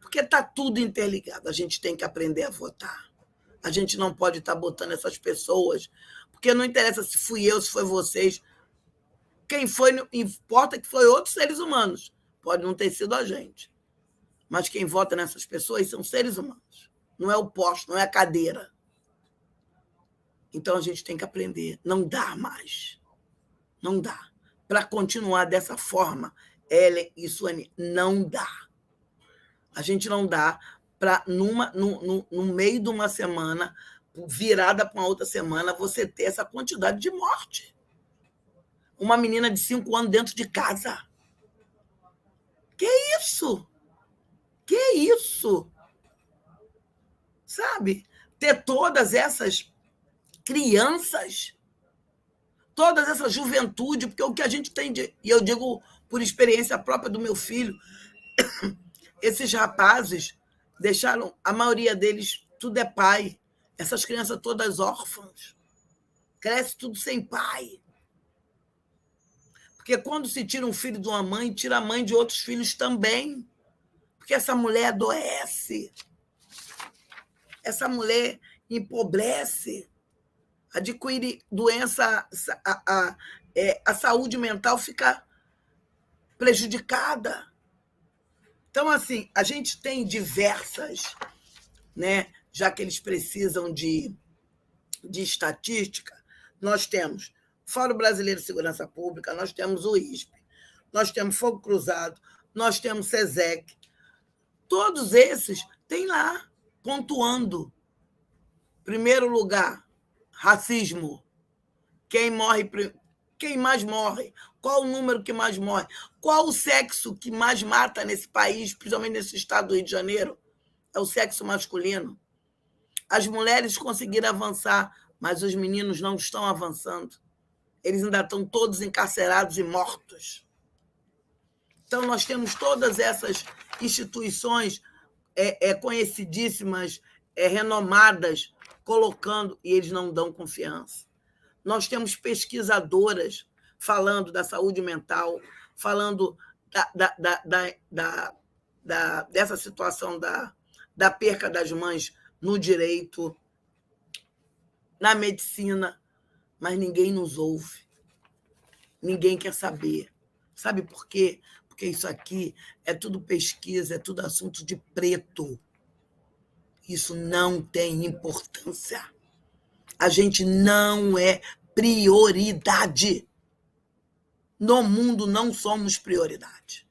Porque está tudo interligado. A gente tem que aprender a votar. A gente não pode estar botando essas pessoas, porque não interessa se fui eu, se foi vocês. Quem foi, não importa que foi outros seres humanos. Pode não ter sido a gente. Mas quem vota nessas pessoas são seres humanos. Não é o posto, não é a cadeira. Então a gente tem que aprender. Não dá mais. Não dá. Para continuar dessa forma, Ellen e Suane, não dá. A gente não dá para, no meio de uma semana, virada para uma outra semana, você ter essa quantidade de morte. Uma menina de 5 anos dentro de casa. Que isso? Que isso? Sabe? Ter todas essas crianças, toda essa juventude, porque o que a gente tem e eu digo por experiência própria do meu filho, esses rapazes deixaram, a maioria deles, tudo é pai. Essas crianças todas órfãs. Cresce tudo sem pai. Porque quando se tira um filho de uma mãe, tira a mãe de outros filhos também. Porque essa mulher adoece. Essa mulher empobrece. Adquire doença, a saúde mental fica prejudicada. Então, assim, a gente tem diversas, né, já que eles precisam de estatística, Nós temos Fórum Brasileiro de Segurança Pública, nós temos o ISP, nós temos Fogo Cruzado, nós temos SESEC. Todos esses têm lá, pontuando. Primeiro lugar, racismo. Quem mais morre? Qual o número que mais morre? Qual o sexo que mais mata nesse país, principalmente nesse estado do Rio de Janeiro? É o sexo masculino. As mulheres conseguiram avançar, mas os meninos não estão avançando. Eles ainda estão todos encarcerados e mortos. Então, nós temos todas essas instituições conhecidíssimas, renomadas, colocando, e eles não dão confiança. Nós temos pesquisadoras falando da saúde mental, falando dessa situação da perca das mães no direito, na medicina, mas ninguém nos ouve. Ninguém quer saber. Sabe por quê? Porque isso aqui é tudo pesquisa, é tudo assunto de preto. Isso não tem importância. A gente não é prioridade. No mundo não somos prioridade.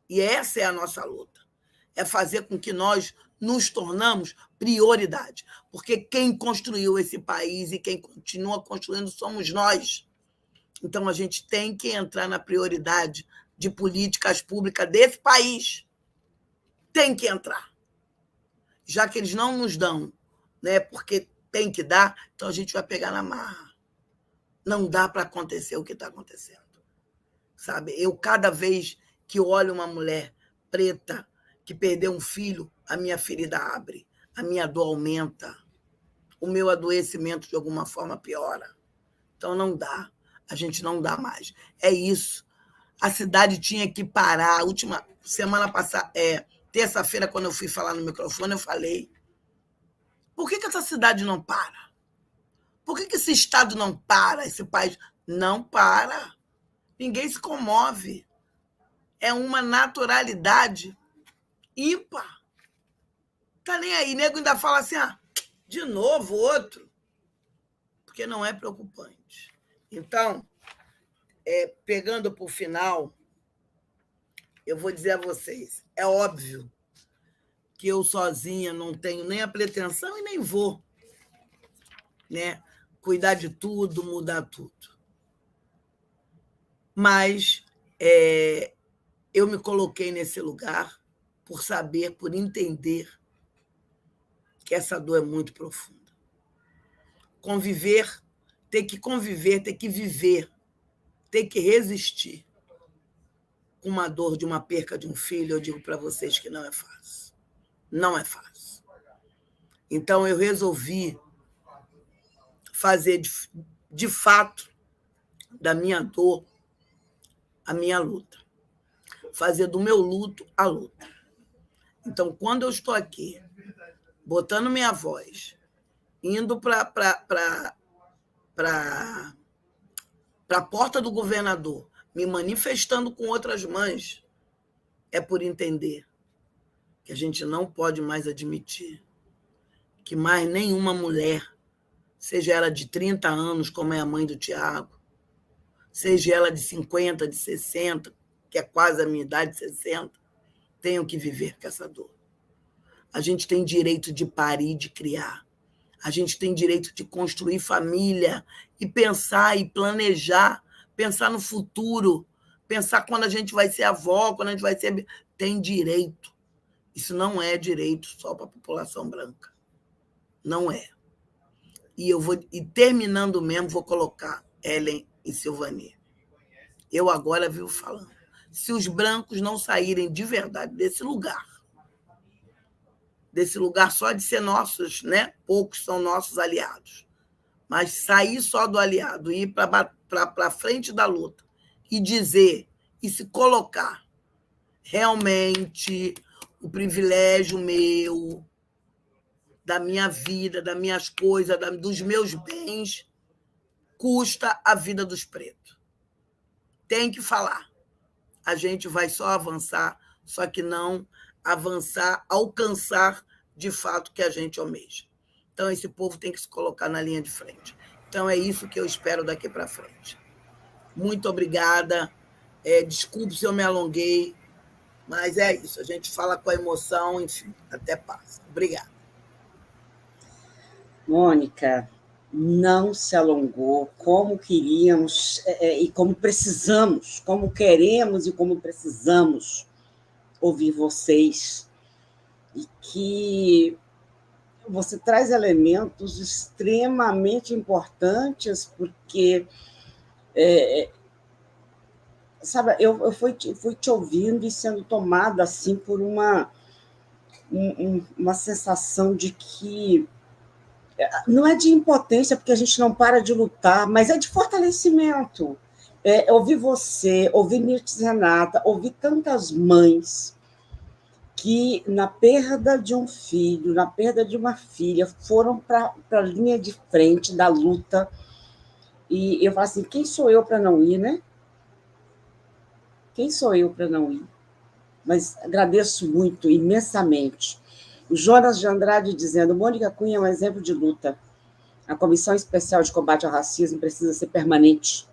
E essa é a nossa luta. É fazer com que nós nos tornamos prioridade. Porque quem construiu esse país e quem continua construindo somos nós. Então, a gente tem que entrar na prioridade de políticas públicas desse país. Tem que entrar. Já que eles não nos dão, né, porque tem que dar, então a gente vai pegar na marra. Não dá para acontecer o que está acontecendo. Sabe? Eu, cada vez que olho uma mulher preta que perdeu um filho, a minha ferida abre, a minha dor aumenta, o meu adoecimento de alguma forma piora. Então não dá, a gente não dá mais. É isso. A cidade tinha que parar. A última semana passada, terça-feira, quando eu fui falar no microfone, eu falei: por que essa cidade não para? Por que esse estado não para? Esse país não para. Ninguém se comove. É uma naturalidade ímpar. Tá nem aí. Nego ainda fala assim: de novo outro. Porque não é preocupante. Então, pegando para o final, eu vou dizer a vocês, é óbvio que eu sozinha não tenho nem a pretensão e nem vou, né, cuidar de tudo, mudar tudo. Mas eu me coloquei nesse lugar por saber, por entender que essa dor é muito profunda. Conviver, ter que viver, ter que resistir com uma dor de uma perca de um filho, eu digo para vocês que não é fácil. Não é fácil. Então, eu resolvi fazer, de fato, da minha dor, a minha luta. Fazer do meu luto a luta. Então, quando eu estou aqui, botando minha voz, indo para a porta do governador, me manifestando com outras mães, é por entender que a gente não pode mais admitir que mais nenhuma mulher, seja ela de 30 anos, como é a mãe do Tiago, seja ela de 50, de 60, que é quase a minha idade, 60, tenham que viver com essa dor. A gente tem direito de parir, de criar. A gente tem direito de construir família e pensar e planejar, pensar no futuro, pensar quando a gente vai ser avó, quando a gente vai ser... Tem direito. Isso não é direito só para a população branca. Não é. E terminando mesmo, vou colocar Ellen e Silvani. Eu agora vivo falando. Se os brancos não saírem de verdade desse lugar só de ser nossos, né? Poucos são nossos aliados, mas sair só do aliado, ir para frente da luta e dizer, e se colocar, realmente o privilégio meu, da minha vida, das minhas coisas, dos meus bens, custa a vida dos pretos. Tem que falar. A gente vai só avançar, só que não avançar, alcançar de fato o que a gente almeja. Então, esse povo tem que se colocar na linha de frente. Então, é isso que eu espero daqui para frente. Muito obrigada. Desculpe se eu me alonguei, mas é isso. A gente fala com a emoção, enfim, até passa. Obrigada. Mônica, não se alongou como queríamos e como precisamos, como queremos e como precisamos ouvir vocês. E que você traz elementos extremamente importantes, porque, sabe, eu fui te ouvindo e sendo tomada assim por uma sensação de que não é de impotência, porque a gente não para de lutar, mas é de fortalecimento. Ouvir você, ouvir Mirtes Renata, ouvir tantas mães que, na perda de um filho, na perda de uma filha, foram para a linha de frente da luta. E eu falo assim, quem sou eu para não ir, né? Quem sou eu para não ir? Mas agradeço muito, imensamente. O Jonas de Andrade dizendo, Mônica Cunha é um exemplo de luta. A Comissão Especial de Combate ao Racismo precisa ser permanente.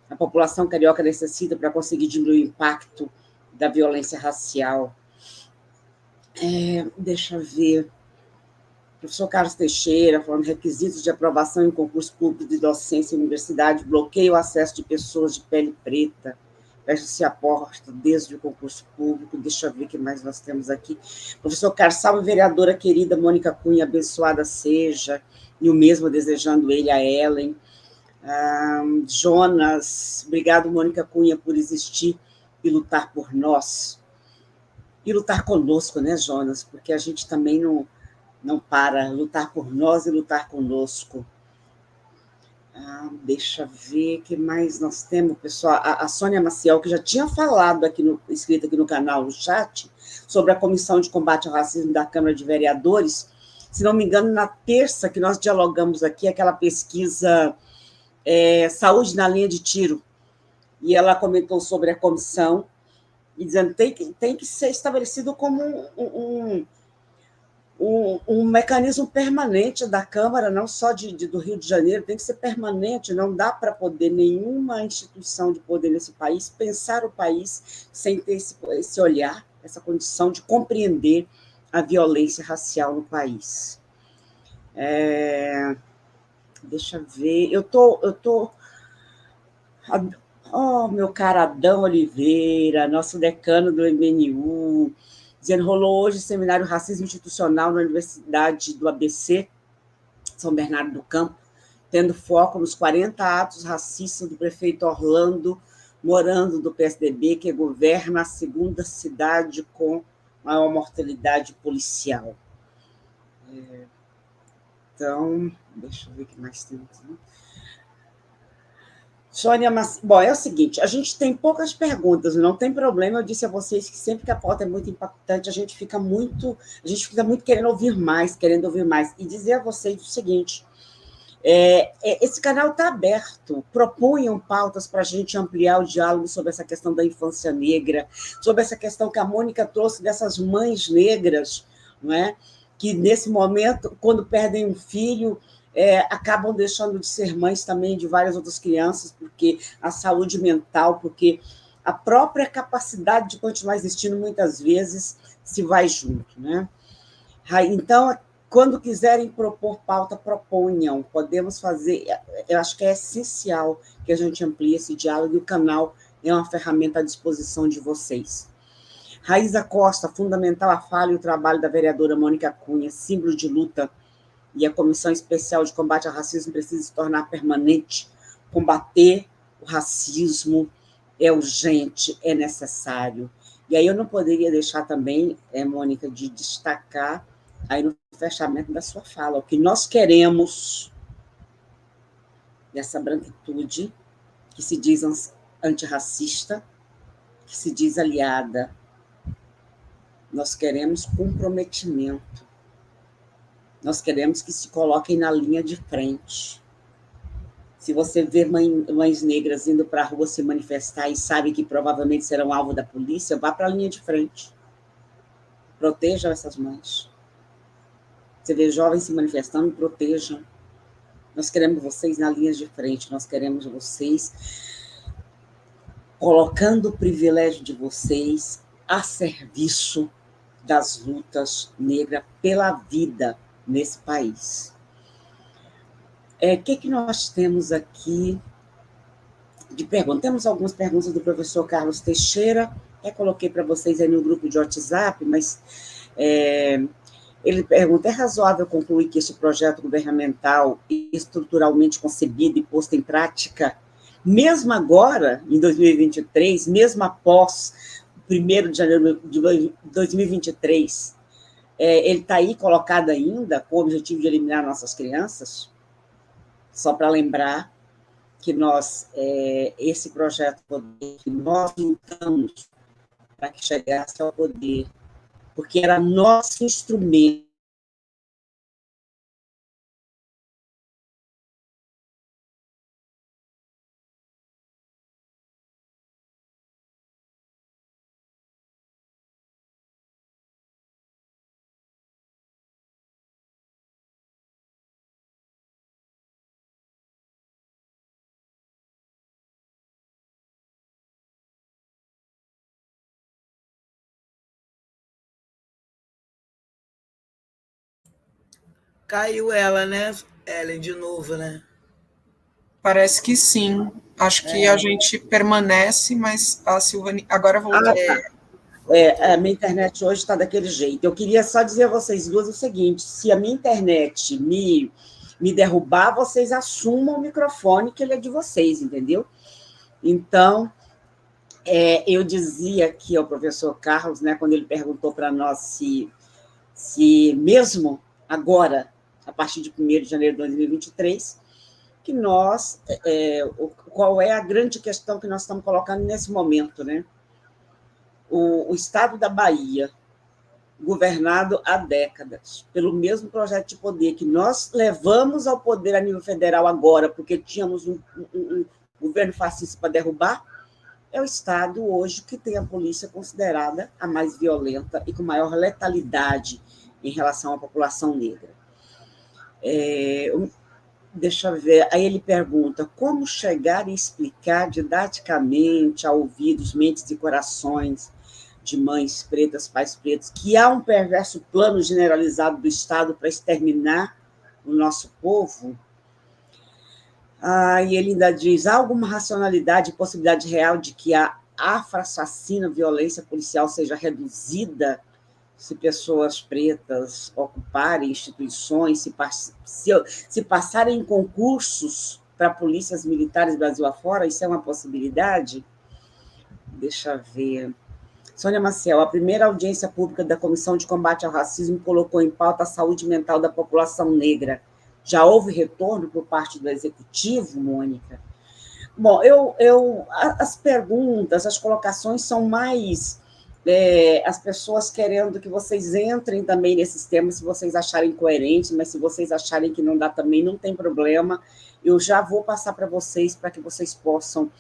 A população carioca necessita para conseguir diminuir o impacto da violência racial. Deixa eu ver. Professor Carlos Teixeira, falando requisitos de aprovação em concurso público de docência em universidade, bloqueia o acesso de pessoas de pele preta. Fecha-se a porta desde o concurso público. Deixa eu ver o que mais nós temos aqui. Professor Carlos, salve, vereadora querida Mônica Cunha, abençoada seja. E o mesmo desejando ele a Ellen. Jonas, obrigado, Mônica Cunha, por existir e lutar por nós. E lutar conosco, né, Jonas? Porque a gente também não para. Lutar por nós e lutar conosco. Deixa eu ver o que mais nós temos, pessoal. A Sônia Maciel, que já tinha falado escrito aqui no canal, no chat, sobre a Comissão de Combate ao Racismo da Câmara de Vereadores. Se não me engano, na terça que nós dialogamos aqui, aquela pesquisa Saúde na Linha de Tiro, e ela comentou sobre a comissão, e dizendo que tem que ser estabelecido como um mecanismo permanente da Câmara, não só do Rio de Janeiro, tem que ser permanente, não dá para poder nenhuma instituição de poder nesse país pensar o país sem ter esse olhar, essa condição de compreender a violência racial no país. Deixa eu ver, meu caro Adão Oliveira, nosso decano do MNU, dizendo, rolou hoje o seminário Racismo Institucional na Universidade do ABC, São Bernardo do Campo, tendo foco nos 40 atos racistas do prefeito Orlando Morando, do PSDB, que governa a segunda cidade com maior mortalidade policial. Então, deixa eu ver o que mais tem aqui. Sônia, bom, é o seguinte, a gente tem poucas perguntas, não tem problema, eu disse a vocês que sempre que a pauta é muito impactante, a gente fica muito querendo ouvir mais, e dizer a vocês o seguinte, esse canal está aberto, propunham pautas para a gente ampliar o diálogo sobre essa questão da infância negra, sobre essa questão que a Mônica trouxe dessas mães negras, não é? Que nesse momento, quando perdem um filho, acabam deixando de ser mães também de várias outras crianças, porque a saúde mental, porque a própria capacidade de continuar existindo, muitas vezes, se vai junto, né? Então, quando quiserem propor pauta, proponham, podemos fazer, eu acho que é essencial que a gente amplie esse diálogo, e o canal é uma ferramenta à disposição de vocês. Raíza Costa, fundamental a fala e o trabalho da vereadora Mônica Cunha, símbolo de luta, e a Comissão Especial de Combate ao Racismo precisa se tornar permanente. Combater o racismo é urgente, é necessário. E aí eu não poderia deixar também, Mônica, de destacar aí no fechamento da sua fala, o que nós queremos dessa branquitude que se diz antirracista, que se diz aliada. Nós queremos comprometimento. Nós queremos que se coloquem na linha de frente. Se você vê mães negras indo para a rua se manifestar e sabe que provavelmente serão alvo da polícia, vá para a linha de frente. Protejam essas mães. Você vê jovens se manifestando, protejam. Nós queremos vocês na linha de frente, nós queremos vocês colocando o privilégio de vocês a serviço das lutas negras pela vida nesse país. O que nós temos aqui de perguntas? Temos algumas perguntas do professor Carlos Teixeira, coloquei para vocês aí no grupo de WhatsApp, mas ele pergunta: é razoável concluir que este projeto governamental estruturalmente concebido e posto em prática, mesmo agora, em 2023, mesmo após o 1º de janeiro de 2023, ele está aí colocado ainda com o objetivo de eliminar nossas crianças? Só para lembrar que nós, esse projeto que nós lutamos para que chegasse ao poder, porque era nosso instrumento Caiu ela, né, Ellen, de novo, né? Parece que sim. Acho que a gente permanece, mas a Silvani agora voltou. A minha internet hoje está daquele jeito. Eu queria só dizer a vocês duas o seguinte: se a minha internet me derrubar, vocês assumam o microfone, que ele é de vocês, entendeu? Então, eu dizia aqui ao professor Carlos, né, quando ele perguntou para nós se mesmo agora, a partir de 1º de janeiro de 2023, que nós, qual é a grande questão que nós estamos colocando nesse momento, né? O estado da Bahia, governado há décadas pelo mesmo projeto de poder que nós levamos ao poder a nível federal agora, porque tínhamos um governo fascista para derrubar, é o estado hoje que tem a polícia considerada a mais violenta e com maior letalidade em relação à população negra. Deixa eu ver, aí ele pergunta: como chegar e explicar didaticamente a ouvidos, mentes e corações de mães pretas, pais pretos, que há um perverso plano generalizado do Estado para exterminar o nosso povo? E ele ainda diz: há alguma racionalidade e possibilidade real de que a afro-assassina violência policial seja reduzida se pessoas pretas ocuparem instituições, se passarem em concursos para polícias militares Brasil afora? Isso é uma possibilidade? Deixa eu ver. Sônia Maciel: a primeira audiência pública da Comissão de Combate ao Racismo colocou em pauta a saúde mental da população negra. Já houve retorno por parte do Executivo, Mônica? Bom, as perguntas, as colocações são mais as pessoas querendo que vocês entrem também nesses temas, se vocês acharem coerentes, mas se vocês acharem que não dá também, não tem problema. Eu já vou passar para vocês, para que vocês possam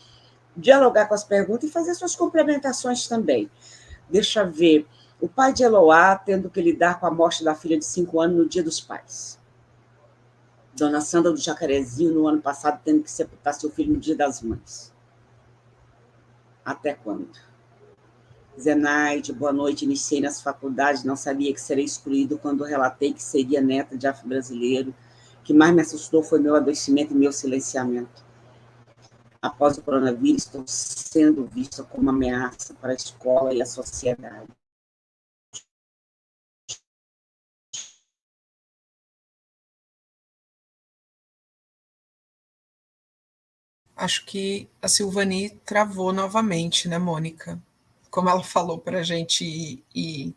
dialogar com as perguntas e fazer suas complementações também. Deixa eu ver. O pai de Eloá tendo que lidar com a morte da filha de 5 anos no Dia dos Pais. Dona Sandra do Jacarezinho, no ano passado, tendo que sepultar seu filho no Dia das Mães. Até quando? Zenaide: boa noite. Iniciei nas faculdades, não sabia que seria excluído quando relatei que seria neta de afro-brasileiro. O que mais me assustou foi meu adoecimento e meu silenciamento. Após o coronavírus, estou sendo vista como uma ameaça para a escola e a sociedade. Acho que a Silvani travou novamente, né, Mônica? Como ela falou para a gente ir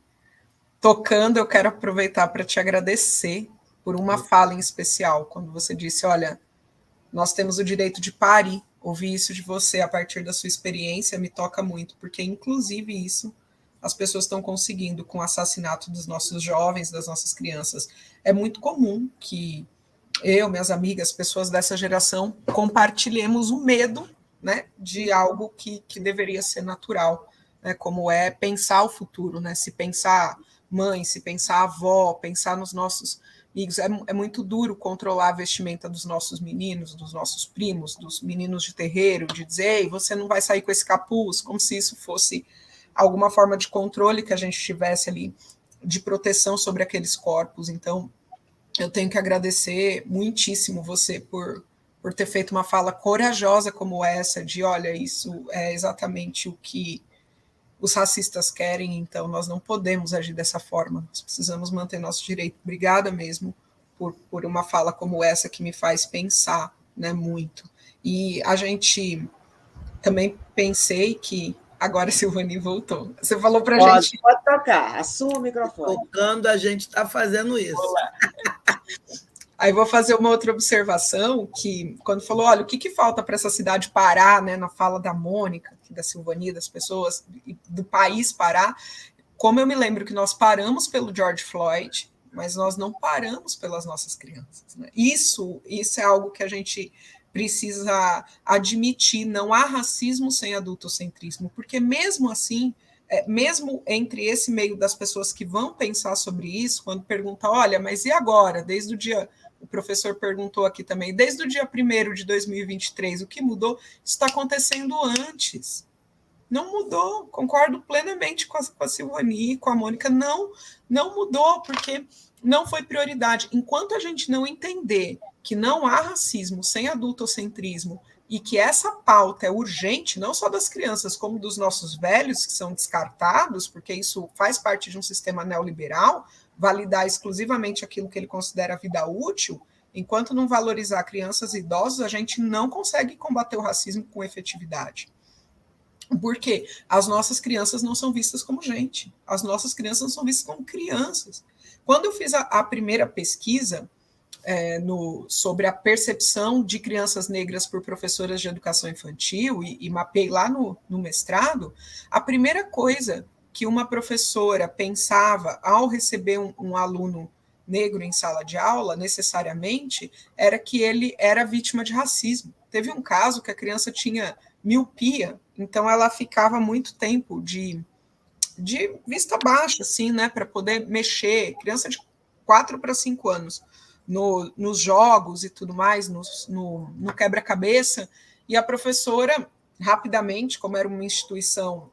tocando, eu quero aproveitar para te agradecer por uma fala em especial, quando você disse: olha, nós temos o direito de parir. Ouvir isso de você a partir da sua experiência me toca muito, porque, inclusive, isso as pessoas estão conseguindo com o assassinato dos nossos jovens, das nossas crianças. É muito comum que eu, minhas amigas, pessoas dessa geração, compartilhemos o medo, né, de algo que deveria ser natural, né, como pensar o futuro, né, se pensar mãe, se pensar avó, pensar nos nossos amigos, é muito duro controlar a vestimenta dos nossos meninos, dos nossos primos, dos meninos de terreiro, de dizer, ei, você não vai sair com esse capuz, como se isso fosse alguma forma de controle que a gente tivesse ali, de proteção sobre aqueles corpos. Então, eu tenho que agradecer muitíssimo você por ter feito uma fala corajosa como essa, de, olha, isso é exatamente o que os racistas querem, então nós não podemos agir dessa forma, nós precisamos manter nosso direito. Obrigada mesmo por uma fala como essa que me faz pensar, né, muito. E a gente também pensei que agora a Silvani voltou. Você falou para a gente... Pode tocar, assuma o microfone. Tocando, a gente está fazendo isso. Olá. Aí vou fazer uma outra observação, que quando falou, olha, o que falta para essa cidade parar, né, na fala da Mônica, da Silvani, das pessoas, do país parar, como eu me lembro que nós paramos pelo George Floyd, mas nós não paramos pelas nossas crianças. Né? Isso é algo que a gente precisa admitir, não há racismo sem adultocentrismo, porque mesmo assim, mesmo entre esse meio das pessoas que vão pensar sobre isso, quando pergunta, olha, mas e agora, desde o dia... O professor perguntou aqui também, desde o dia 1º de 2023, o que mudou? Isso está acontecendo antes. Não mudou, concordo plenamente com a Silvani, com a Mônica, não mudou, porque não foi prioridade. Enquanto a gente não entender que não há racismo sem adultocentrismo e que essa pauta é urgente, não só das crianças, como dos nossos velhos, que são descartados, porque isso faz parte de um sistema neoliberal, validar exclusivamente aquilo que ele considera vida útil, enquanto não valorizar crianças e idosos, a gente não consegue combater o racismo com efetividade. Porque as nossas crianças não são vistas como gente, as nossas crianças não são vistas como crianças. Quando eu fiz a primeira pesquisa sobre a percepção de crianças negras por professoras de educação infantil e mapeei lá no mestrado, a primeira coisa que uma professora pensava ao receber um aluno negro em sala de aula, necessariamente, era que ele era vítima de racismo. Teve um caso que a criança tinha miopia, então ela ficava muito tempo de vista baixa, assim, né, para poder mexer, criança de 4 para 5 anos, nos jogos e tudo mais, no quebra-cabeça, e a professora, rapidamente, como era uma instituição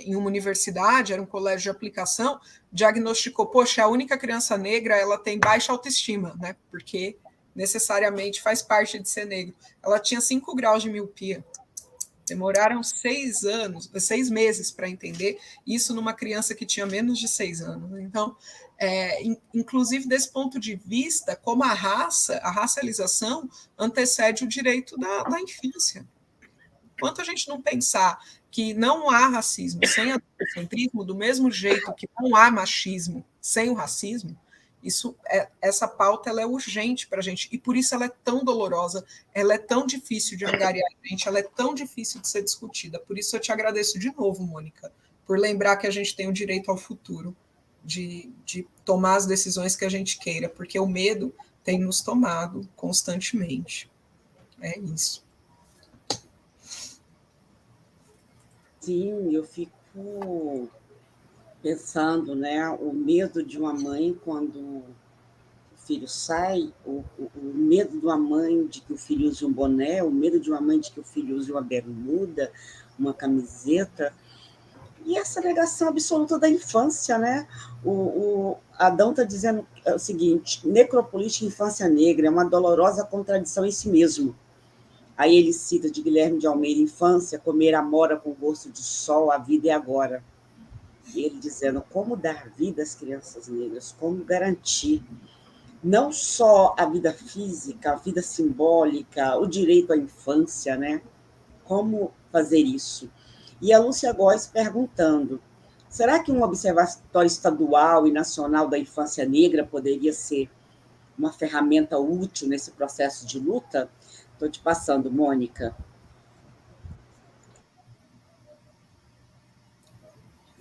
em uma universidade, era um colégio de aplicação, diagnosticou, poxa, a única criança negra, ela tem baixa autoestima, né? Porque necessariamente faz parte de ser negro. Ela tinha 5 graus de miopia. Demoraram 6 meses para entender isso numa criança que tinha menos de 6 anos. Então, inclusive desse ponto de vista, como a racialização antecede o direito da infância. Enquanto a gente não pensar que não há racismo sem adultocentrismo, do mesmo jeito que não há machismo sem o racismo, essa pauta ela é urgente para a gente, e por isso ela é tão dolorosa, ela é tão difícil de angariar a gente, ela é tão difícil de ser discutida. Por isso eu te agradeço de novo, Mônica, por lembrar que a gente tem o direito ao futuro, de tomar as decisões que a gente queira, porque o medo tem nos tomado constantemente. É isso. Sim, eu fico pensando, né, o medo de uma mãe quando o filho sai, o medo de uma mãe de que o filho use um boné, o medo de uma mãe de que o filho use uma bermuda, uma camiseta, e essa negação absoluta da infância, né? O Adão está dizendo o seguinte, necropolítica e infância negra é uma dolorosa contradição em si mesmo. Aí ele cita de Guilherme de Almeida, infância, comer amora com gosto de sol, a vida é agora. E ele dizendo como dar vida às crianças negras, como garantir não só a vida física, a vida simbólica, o direito à infância, né? Como fazer isso? E a Lúcia Góes perguntando, será que um observatório estadual e nacional da infância negra poderia ser uma ferramenta útil nesse processo de luta? Estou te passando, Mônica.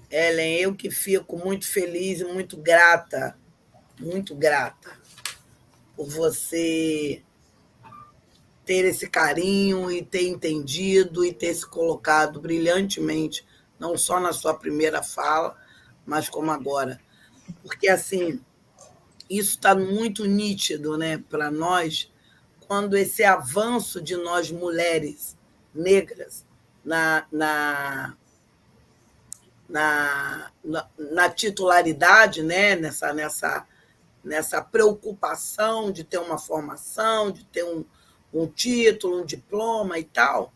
Ellen, eu que fico muito feliz e muito grata por você ter esse carinho e ter entendido e ter se colocado brilhantemente, não só na sua primeira fala, mas como agora. Porque, assim, isso está muito nítido, né, para nós, quando esse avanço de nós mulheres negras na titularidade, né, nessa preocupação de ter uma formação, de ter um título, um diploma e tal.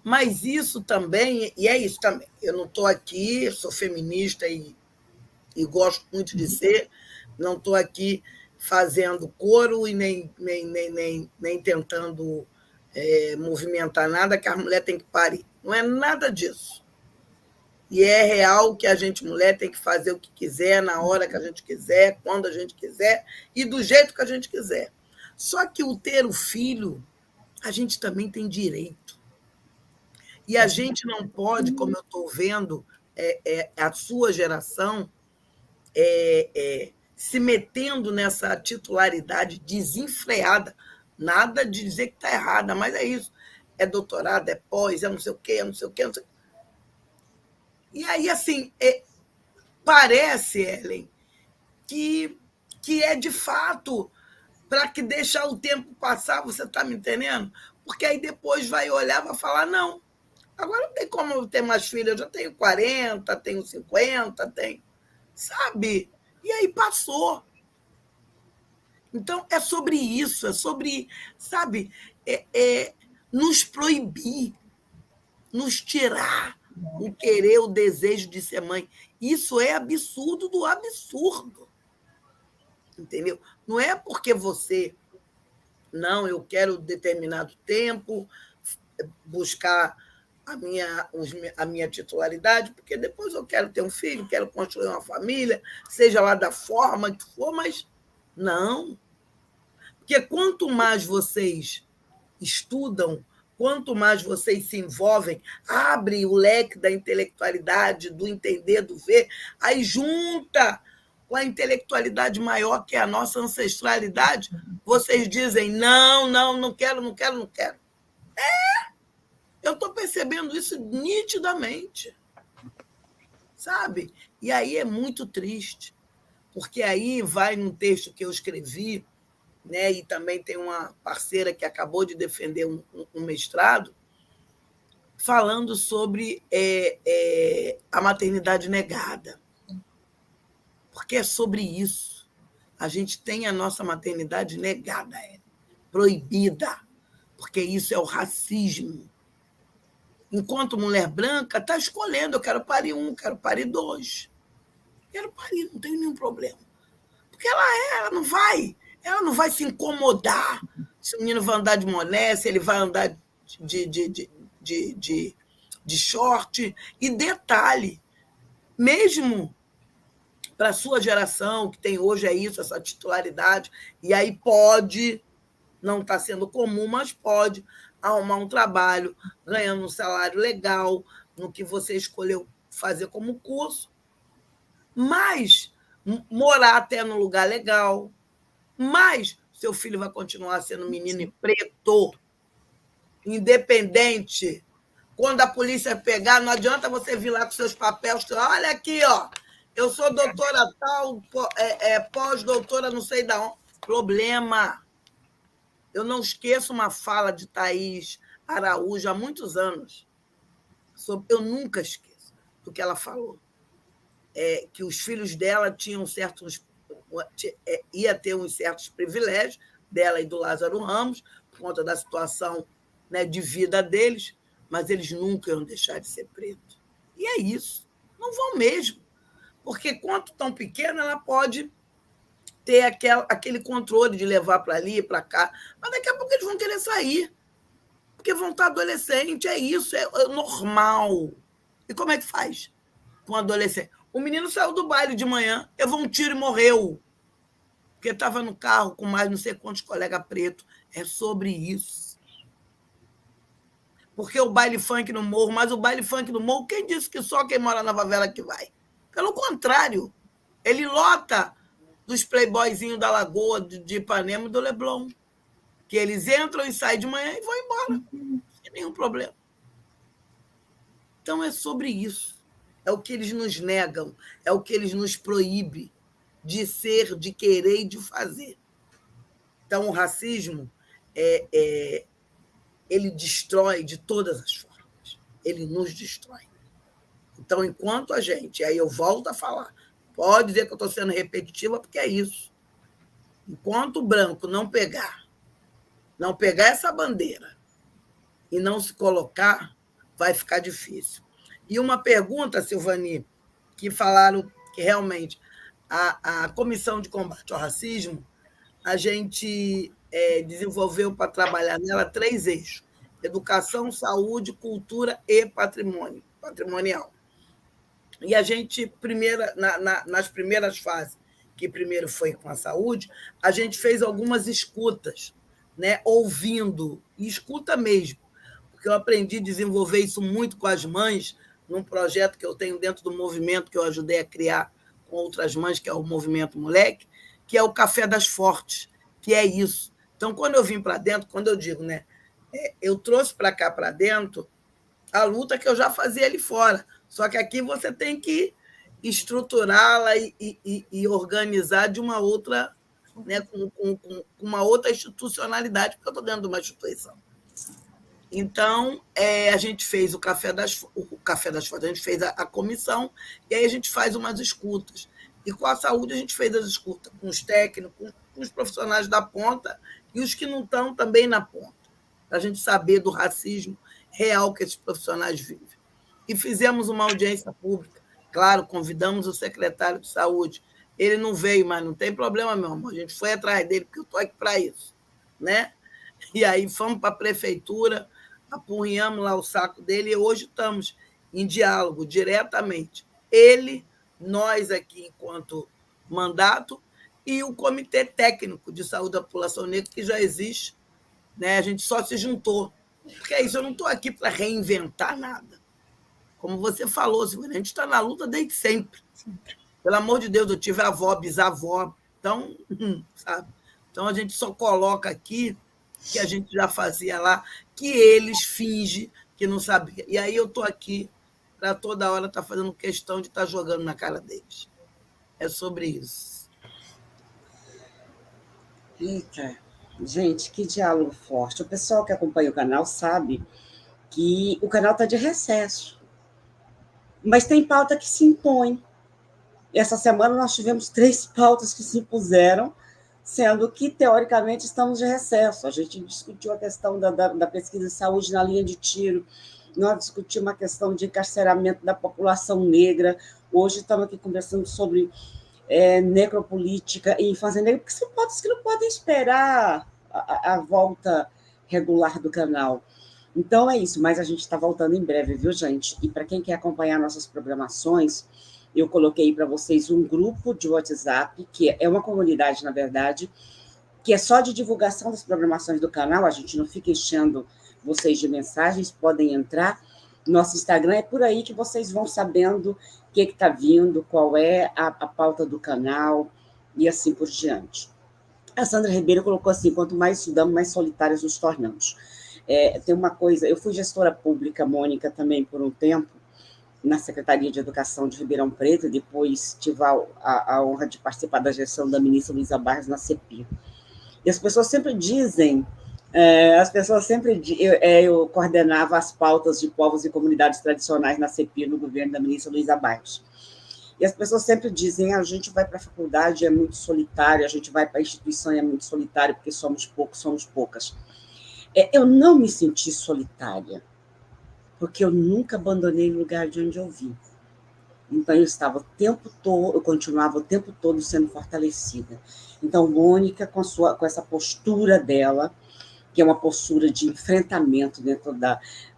Mas isso também, e é isso também, eu não estou aqui, sou feminista e gosto muito de ser, não estou aqui fazendo coro e nem tentando movimentar nada que a mulher tem que parir. Não é nada disso. E é real que a gente, mulher, tem que fazer o que quiser, na hora que a gente quiser, quando a gente quiser e do jeito que a gente quiser. Só que o ter o filho, a gente também tem direito. E a gente não pode, como eu estou vendo, a sua geração se metendo nessa titularidade desenfreada. Nada de dizer que está errada, mas é isso. É doutorado, é pós, é não sei o quê, é não sei o quê, não sei o quê. E aí, assim, parece, Ellen, que é de fato para que deixar o tempo passar, você está me entendendo? Porque aí depois vai olhar e vai falar, não, agora não tem como eu ter mais filhos, eu já tenho 40, tenho 50, tenho... Sabe? E aí passou. Então, é sobre isso, é sobre, sabe, nos proibir, nos tirar o querer, o desejo de ser mãe. Isso é absurdo do absurdo. Entendeu? Não é porque você, não, eu quero determinado tempo, buscar a minha titularidade, porque depois eu quero ter um filho, quero construir uma família, seja lá da forma que for, mas não. Porque quanto mais vocês estudam, quanto mais vocês se envolvem, abre o leque da intelectualidade, do entender, do ver, aí junta com a intelectualidade maior, que é a nossa ancestralidade, vocês dizem, não quero, não quero, não quero. Eu estou percebendo isso nitidamente, sabe? E aí é muito triste, porque aí vai num texto que eu escrevi, né, e também tem uma parceira que acabou de defender um mestrado, falando sobre a maternidade negada. Porque é sobre isso. A gente tem a nossa maternidade negada, proibida, porque isso é o racismo. Enquanto mulher branca está escolhendo, eu quero parir 1, quero parir 2. Quero parir, não tenho nenhum problema. Porque ela não vai se incomodar se o menino vai andar de moné, se ele vai andar de short. E detalhe, mesmo para a sua geração, que tem hoje isso, essa titularidade, e aí pode, não está sendo comum, mas pode arrumar um trabalho, ganhando um salário legal, no que você escolheu fazer como curso, mas morar até num lugar legal, mas seu filho vai continuar sendo menino e preto, independente. Quando a polícia pegar, não adianta você vir lá com seus papéis, olha aqui, ó, eu sou doutora tal, pós-doutora não sei da onde. Problema. Eu não esqueço uma fala de Thaís Araújo há muitos anos. Eu nunca esqueço do que ela falou. Que os filhos dela ia ter uns certos privilégios, dela e do Lázaro Ramos, por conta da situação, né, de vida deles, mas eles nunca iam deixar de ser preto. E é isso. Não vão mesmo. Porque, quanto tão pequena, ela pode ter aquele controle de levar para ali, para cá, mas daqui a pouco eles vão querer sair, porque vão estar adolescentes, é isso, é normal. E como é que faz com um adolescente? O menino saiu do baile de manhã, levou um tiro e morreu, porque estava no carro com mais não sei quantos colegas pretos. É sobre isso. Porque o baile funk no morro, mas o baile funk no morro, quem disse que só quem mora na favela que vai? Pelo contrário, ele lota dos playboyzinhos da Lagoa, de Ipanema e do Leblon, que eles entram e saem de manhã e vão embora, sem nenhum problema. Então, é sobre isso. É o que eles nos negam, é o que eles nos proíbem de ser, de querer e de fazer. Então, o racismo, ele destrói de todas as formas. Ele nos destrói. Então, enquanto a gente, aí eu volto a falar, pode dizer que eu estou sendo repetitiva, porque é isso. Enquanto o branco não pegar essa bandeira e não se colocar, vai ficar difícil. E uma pergunta, Silvani, que falaram que realmente a Comissão de Combate ao Racismo, a gente desenvolveu para trabalhar nela 3 eixos: educação, saúde, cultura e patrimônio patrimonial. E a gente, nas primeiras fases, que primeiro foi com a saúde, a gente fez algumas escutas, né? Ouvindo, e escuta mesmo, porque eu aprendi a desenvolver isso muito com as mães, num projeto que eu tenho dentro do movimento que eu ajudei a criar com outras mães, que é o Movimento Moleque, que é o Café das Fortes, que é isso. Então, quando eu vim para dentro, quando eu digo, né, eu trouxe para cá, para dentro, a luta que eu já fazia ali fora. Só que aqui você tem que estruturá-la e organizar de uma outra, né, com uma outra institucionalidade, porque eu estou dentro de uma instituição. Então, a gente fez o Café das Fortes, a gente fez a comissão, e aí a gente faz umas escutas. E com a saúde a gente fez as escutas com os técnicos, com os profissionais da ponta e os que não estão também na ponta, para a gente saber do racismo real que esses profissionais vivem. E fizemos uma audiência pública. Claro, convidamos o secretário de saúde. Ele não veio, mas não tem problema, meu amor. A gente foi atrás dele, porque eu estou aqui para isso, né? E aí fomos para a prefeitura, apurrinhamos lá o saco dele e hoje estamos em diálogo diretamente. Ele, nós aqui, enquanto mandato, e o Comitê Técnico de Saúde da População Negra, que já existe, né? A gente só se juntou. Porque é isso, eu não estou aqui para reinventar nada. Como você falou, Silvana, a gente está na luta desde sempre. Pelo amor de Deus, eu tive avó, bisavó, então, sabe? Então a gente só coloca aqui que a gente já fazia lá, que eles fingem que não sabiam. E aí eu estou aqui para toda hora estar fazendo questão de estar jogando na cara deles. É sobre isso. Eita, gente, que diálogo forte. O pessoal que acompanha o canal sabe que o canal está de recesso. Mas tem pauta que se impõe. Essa semana nós tivemos 3 pautas que se impuseram, sendo que, teoricamente, estamos de recesso. A gente discutiu a questão da pesquisa de saúde na linha de tiro, nós discutimos a questão de encarceramento da população negra, hoje estamos aqui conversando sobre necropolítica e infância negra, porque são pautas que não podem esperar a volta regular do canal. Então é isso, mas a gente está voltando em breve, viu, gente? E para quem quer acompanhar nossas programações, eu coloquei para vocês um grupo de WhatsApp, que é uma comunidade, na verdade, que é só de divulgação das programações do canal, a gente não fica enchendo vocês de mensagens, podem entrar. Nosso Instagram é por aí que vocês vão sabendo o que está vindo, qual é a pauta do canal e assim por diante. A Sandra Ribeiro colocou assim, quanto mais estudamos, mais solitários nos tornamos. Tem uma coisa, eu fui gestora pública, Mônica, também por um tempo, na Secretaria de Educação de Ribeirão Preto, depois tive a honra de participar da gestão da ministra Luísa Barros na CEPI. E as pessoas sempre dizem, eu coordenava as pautas de povos e comunidades tradicionais na CEPI, no governo da ministra Luísa Barros. E as pessoas sempre dizem, a gente vai para a faculdade, é muito solitário, a gente vai para a instituição, é muito solitário, porque somos poucos, somos poucas. Eu não me senti solitária, porque eu nunca abandonei o lugar de onde eu vim. Então, eu continuava o tempo todo sendo fortalecida. Então, Mônica, com essa postura dela, que é uma postura de enfrentamento dentro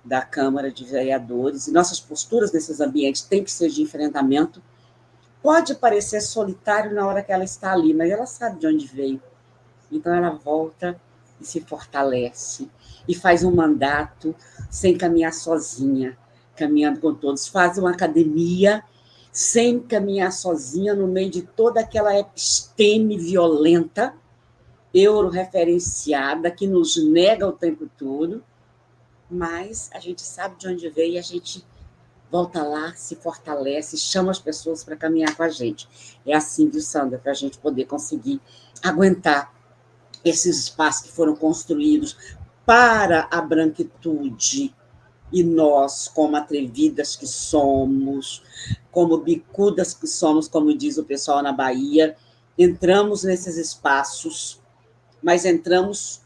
da Câmara de Vereadores, e nossas posturas nesses ambientes têm que ser de enfrentamento, pode parecer solitário na hora que ela está ali, mas ela sabe de onde veio. Então, ela volta e se fortalece, e faz um mandato sem caminhar sozinha, caminhando com todos. Faz uma academia sem caminhar sozinha, no meio de toda aquela episteme violenta, euro-referenciada, que nos nega o tempo todo, mas a gente sabe de onde veio e a gente volta lá, se fortalece, chama as pessoas para caminhar com a gente. É assim, viu, Sandra, para a gente poder conseguir aguentar esses espaços que foram construídos para a branquitude, e nós, como atrevidas que somos, como bicudas que somos, como diz o pessoal na Bahia, entramos nesses espaços, mas entramos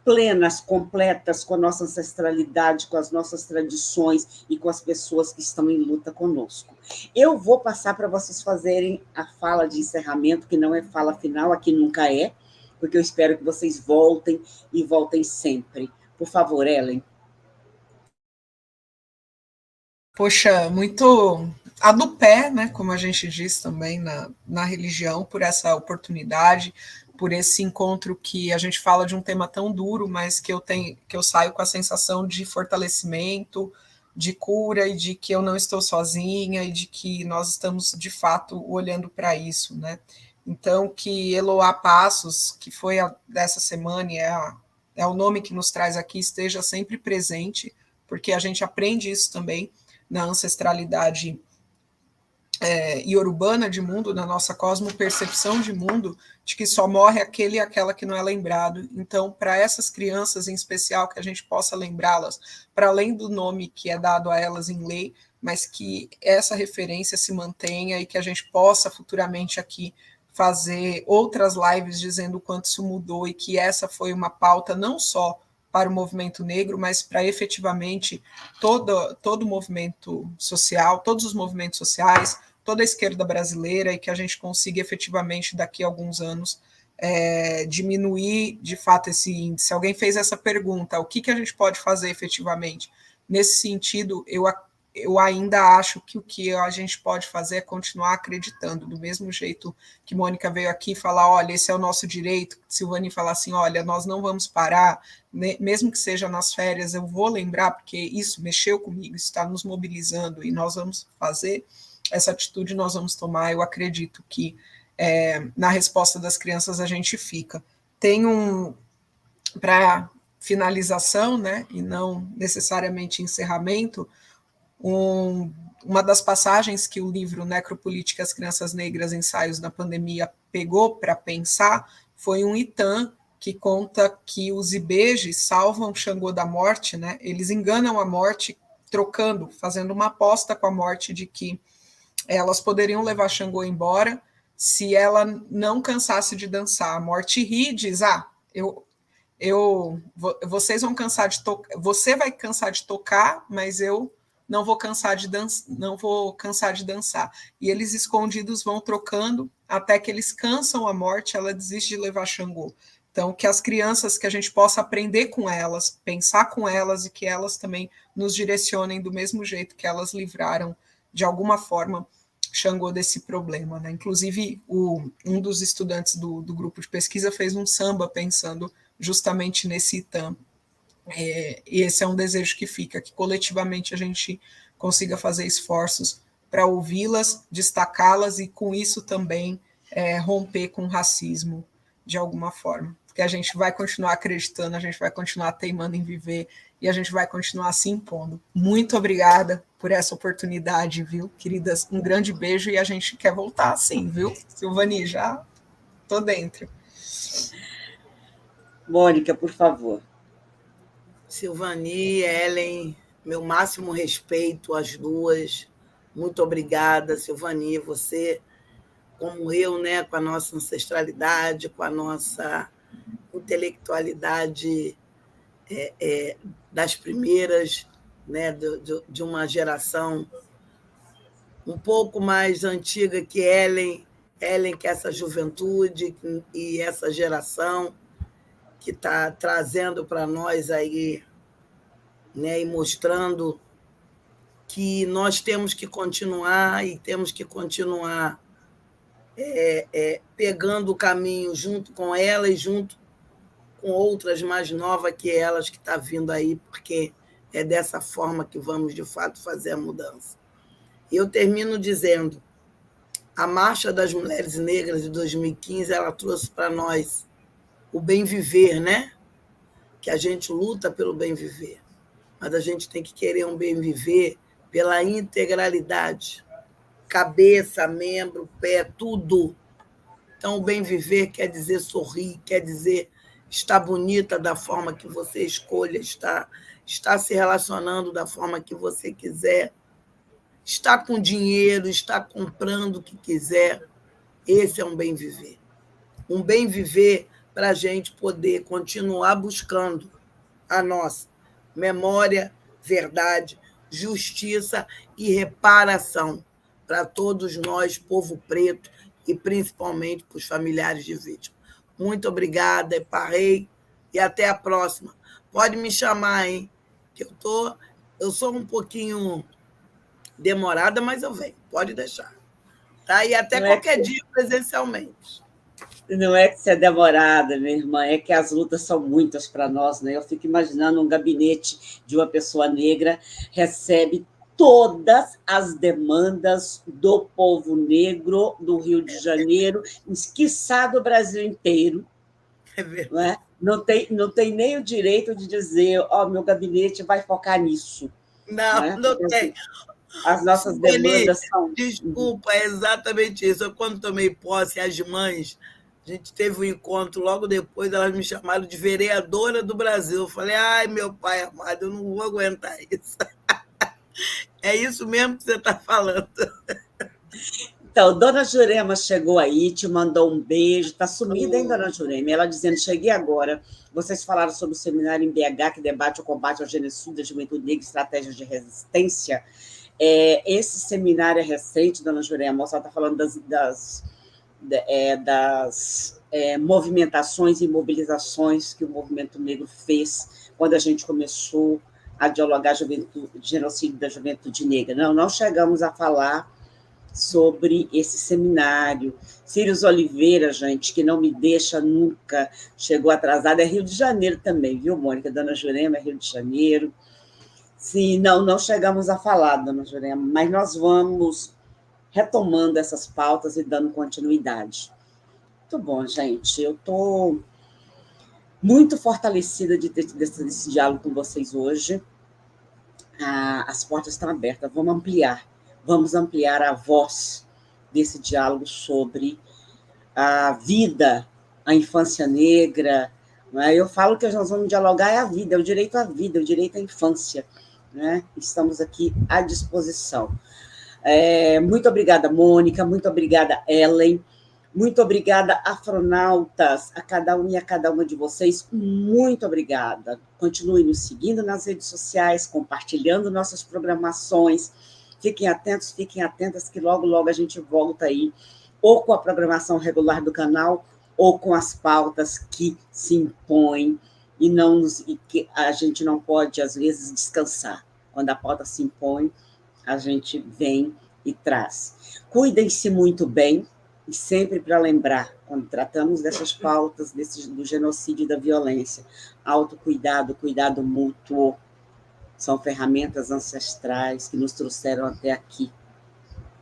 plenas, completas com a nossa ancestralidade, com as nossas tradições e com as pessoas que estão em luta conosco. Eu vou passar para vocês fazerem a fala de encerramento, que não é fala final, aqui nunca é, porque eu espero que vocês voltem e voltem sempre. Por favor, Ellen. Poxa, muito a do pé, né, como a gente diz também na religião, por essa oportunidade, por esse encontro que a gente fala de um tema tão duro, mas que eu saio com a sensação de fortalecimento, de cura e de que eu não estou sozinha e de que nós estamos de fato olhando para isso, né? Então, que Eloá Passos, que foi dessa semana e é o nome que nos traz aqui, esteja sempre presente, porque a gente aprende isso também na ancestralidade iorubana de mundo, na nossa cosmopercepção de mundo, de que só morre aquele e aquela que não é lembrado. Então, para essas crianças em especial, que a gente possa lembrá-las, para além do nome que é dado a elas em lei, mas que essa referência se mantenha e que a gente possa futuramente aqui fazer outras lives dizendo o quanto isso mudou e que essa foi uma pauta não só para o movimento negro, mas para efetivamente todo o movimento social, todos os movimentos sociais, toda a esquerda brasileira, e que a gente consiga efetivamente, daqui a alguns anos, diminuir de fato esse índice. Alguém fez essa pergunta, o que a gente pode fazer efetivamente? Nesse sentido, eu ainda acho que o que a gente pode fazer é continuar acreditando, do mesmo jeito que Mônica veio aqui falar, olha, esse é o nosso direito, Silvani falar assim, olha, nós não vamos parar, mesmo que seja nas férias, eu vou lembrar, porque isso mexeu comigo, isso está nos mobilizando, e nós vamos fazer, essa atitude nós vamos tomar, eu acredito que na resposta das crianças a gente fica. Tem para finalização, né, e não necessariamente encerramento, uma das passagens que o livro Necropolítica as Crianças Negras, Ensaios na Pandemia, pegou para pensar, foi um Itan que conta que os Ibejes salvam Xangô da morte, né? Eles enganam a morte trocando, fazendo uma aposta com a morte de que elas poderiam levar Xangô embora se ela não cansasse de dançar. A morte ri e diz, vocês vão cansar de tocar, você vai cansar de tocar, mas eu não vou cansar de dançar. E eles escondidos vão trocando até que eles cansam a morte, ela desiste de levar Xangô. Então, que as crianças, que a gente possa aprender com elas, pensar com elas e que elas também nos direcionem do mesmo jeito que elas livraram, de alguma forma, Xangô desse problema, né? Inclusive, um dos estudantes do grupo de pesquisa fez um samba pensando justamente nesse Itam. E esse é um desejo que fica, que coletivamente a gente consiga fazer esforços para ouvi-las, destacá-las e com isso também romper com o racismo de alguma forma. Porque a gente vai continuar acreditando, a gente vai continuar teimando em viver e a gente vai continuar se impondo. Muito obrigada por essa oportunidade, viu, queridas? Um grande beijo e a gente quer voltar assim, viu? Silvani, já tô dentro. Mônica, por favor. Silvani, Ellen, meu máximo respeito às duas. Muito obrigada, Silvani. Você, como eu, né, com a nossa ancestralidade, com a nossa intelectualidade das primeiras, né, de uma geração um pouco mais antiga que Ellen, que é essa juventude e essa geração que está trazendo para nós aí, né, e mostrando que nós temos que continuar e temos que continuar pegando o caminho junto com ela e junto com outras mais novas que elas que está vindo aí, porque é dessa forma que vamos, de fato, fazer a mudança. E eu termino dizendo, a Marcha das Mulheres Negras de 2015, ela trouxe para nós o bem viver, né? Que a gente luta pelo bem viver, mas a gente tem que querer um bem viver pela integralidade, cabeça, membro, pé, tudo. Então, o bem viver quer dizer sorrir, quer dizer estar bonita da forma que você escolha, estar se relacionando da forma que você quiser, estar com dinheiro, estar comprando o que quiser. Esse é um bem viver. Um bem viver para a gente poder continuar buscando a nossa memória, verdade, justiça e reparação para todos nós, povo preto, e principalmente para os familiares de vítimas. Muito obrigada, parei, e até a próxima. Pode me chamar, hein? Que eu sou um pouquinho demorada, mas eu venho, pode deixar. Tá? E até qualquer dia presencialmente. Não é que você é demorada, minha irmã, é que as lutas são muitas para nós, né? Eu fico imaginando um gabinete de uma pessoa negra recebe todas as demandas do povo negro do Rio de Janeiro, quiçá do Brasil inteiro. É verdade. Não é? Não tem nem o direito de dizer, meu gabinete vai focar nisso. Não tem. As nossas demandas são... Desculpa, é exatamente isso. Eu, quando tomei posse, as mães, a gente teve um encontro, logo depois elas me chamaram de vereadora do Brasil. Eu falei, ai, meu pai amado, eu não vou aguentar isso. É isso mesmo que você está falando. Então, Dona Jurema chegou aí, te mandou um beijo, está sumida, hein, Dona Jurema? Ela dizendo, cheguei agora, vocês falaram sobre o seminário em BH, que debate o combate ao genocídio da juventude negra e estratégias de resistência. Esse seminário é recente, Dona Jurema, ela está falando das movimentações e mobilizações que o movimento negro fez quando a gente começou a dialogar genocídio da juventude negra. Não chegamos a falar sobre esse seminário. Círios Oliveira, gente, que não me deixa nunca, chegou atrasada, é Rio de Janeiro também, viu, Mônica? Dona Jurema é Rio de Janeiro. Sim, não chegamos a falar, Dona Jurema, mas nós vamos retomando essas pautas e dando continuidade. Muito bom, gente. Eu estou muito fortalecida de ter esse diálogo com vocês hoje. As portas estão abertas, vamos ampliar a voz desse diálogo sobre a vida, a infância negra. Né? Eu falo que nós vamos dialogar é a vida, é o direito à vida, é o direito à infância. Né? Estamos aqui à disposição. Muito obrigada, Mônica, muito obrigada, Ellen, muito obrigada, afronautas, a cada um e a cada uma de vocês, muito obrigada. Continue nos seguindo nas redes sociais, compartilhando nossas programações, fiquem atentas, que logo, logo a gente volta aí, ou com a programação regular do canal, ou com as pautas que se impõem, e que a gente não pode, às vezes, descansar. Quando a pauta se impõe, a gente vem e traz. Cuidem-se muito bem, e sempre para lembrar, quando tratamos dessas pautas, do genocídio e da violência, autocuidado, cuidado mútuo, são ferramentas ancestrais que nos trouxeram até aqui.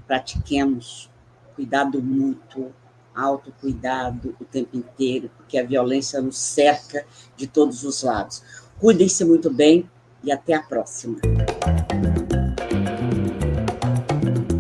Pratiquemos cuidado mútuo, autocuidado o tempo inteiro, porque a violência nos cerca de todos os lados. Cuidem-se muito bem e até a próxima.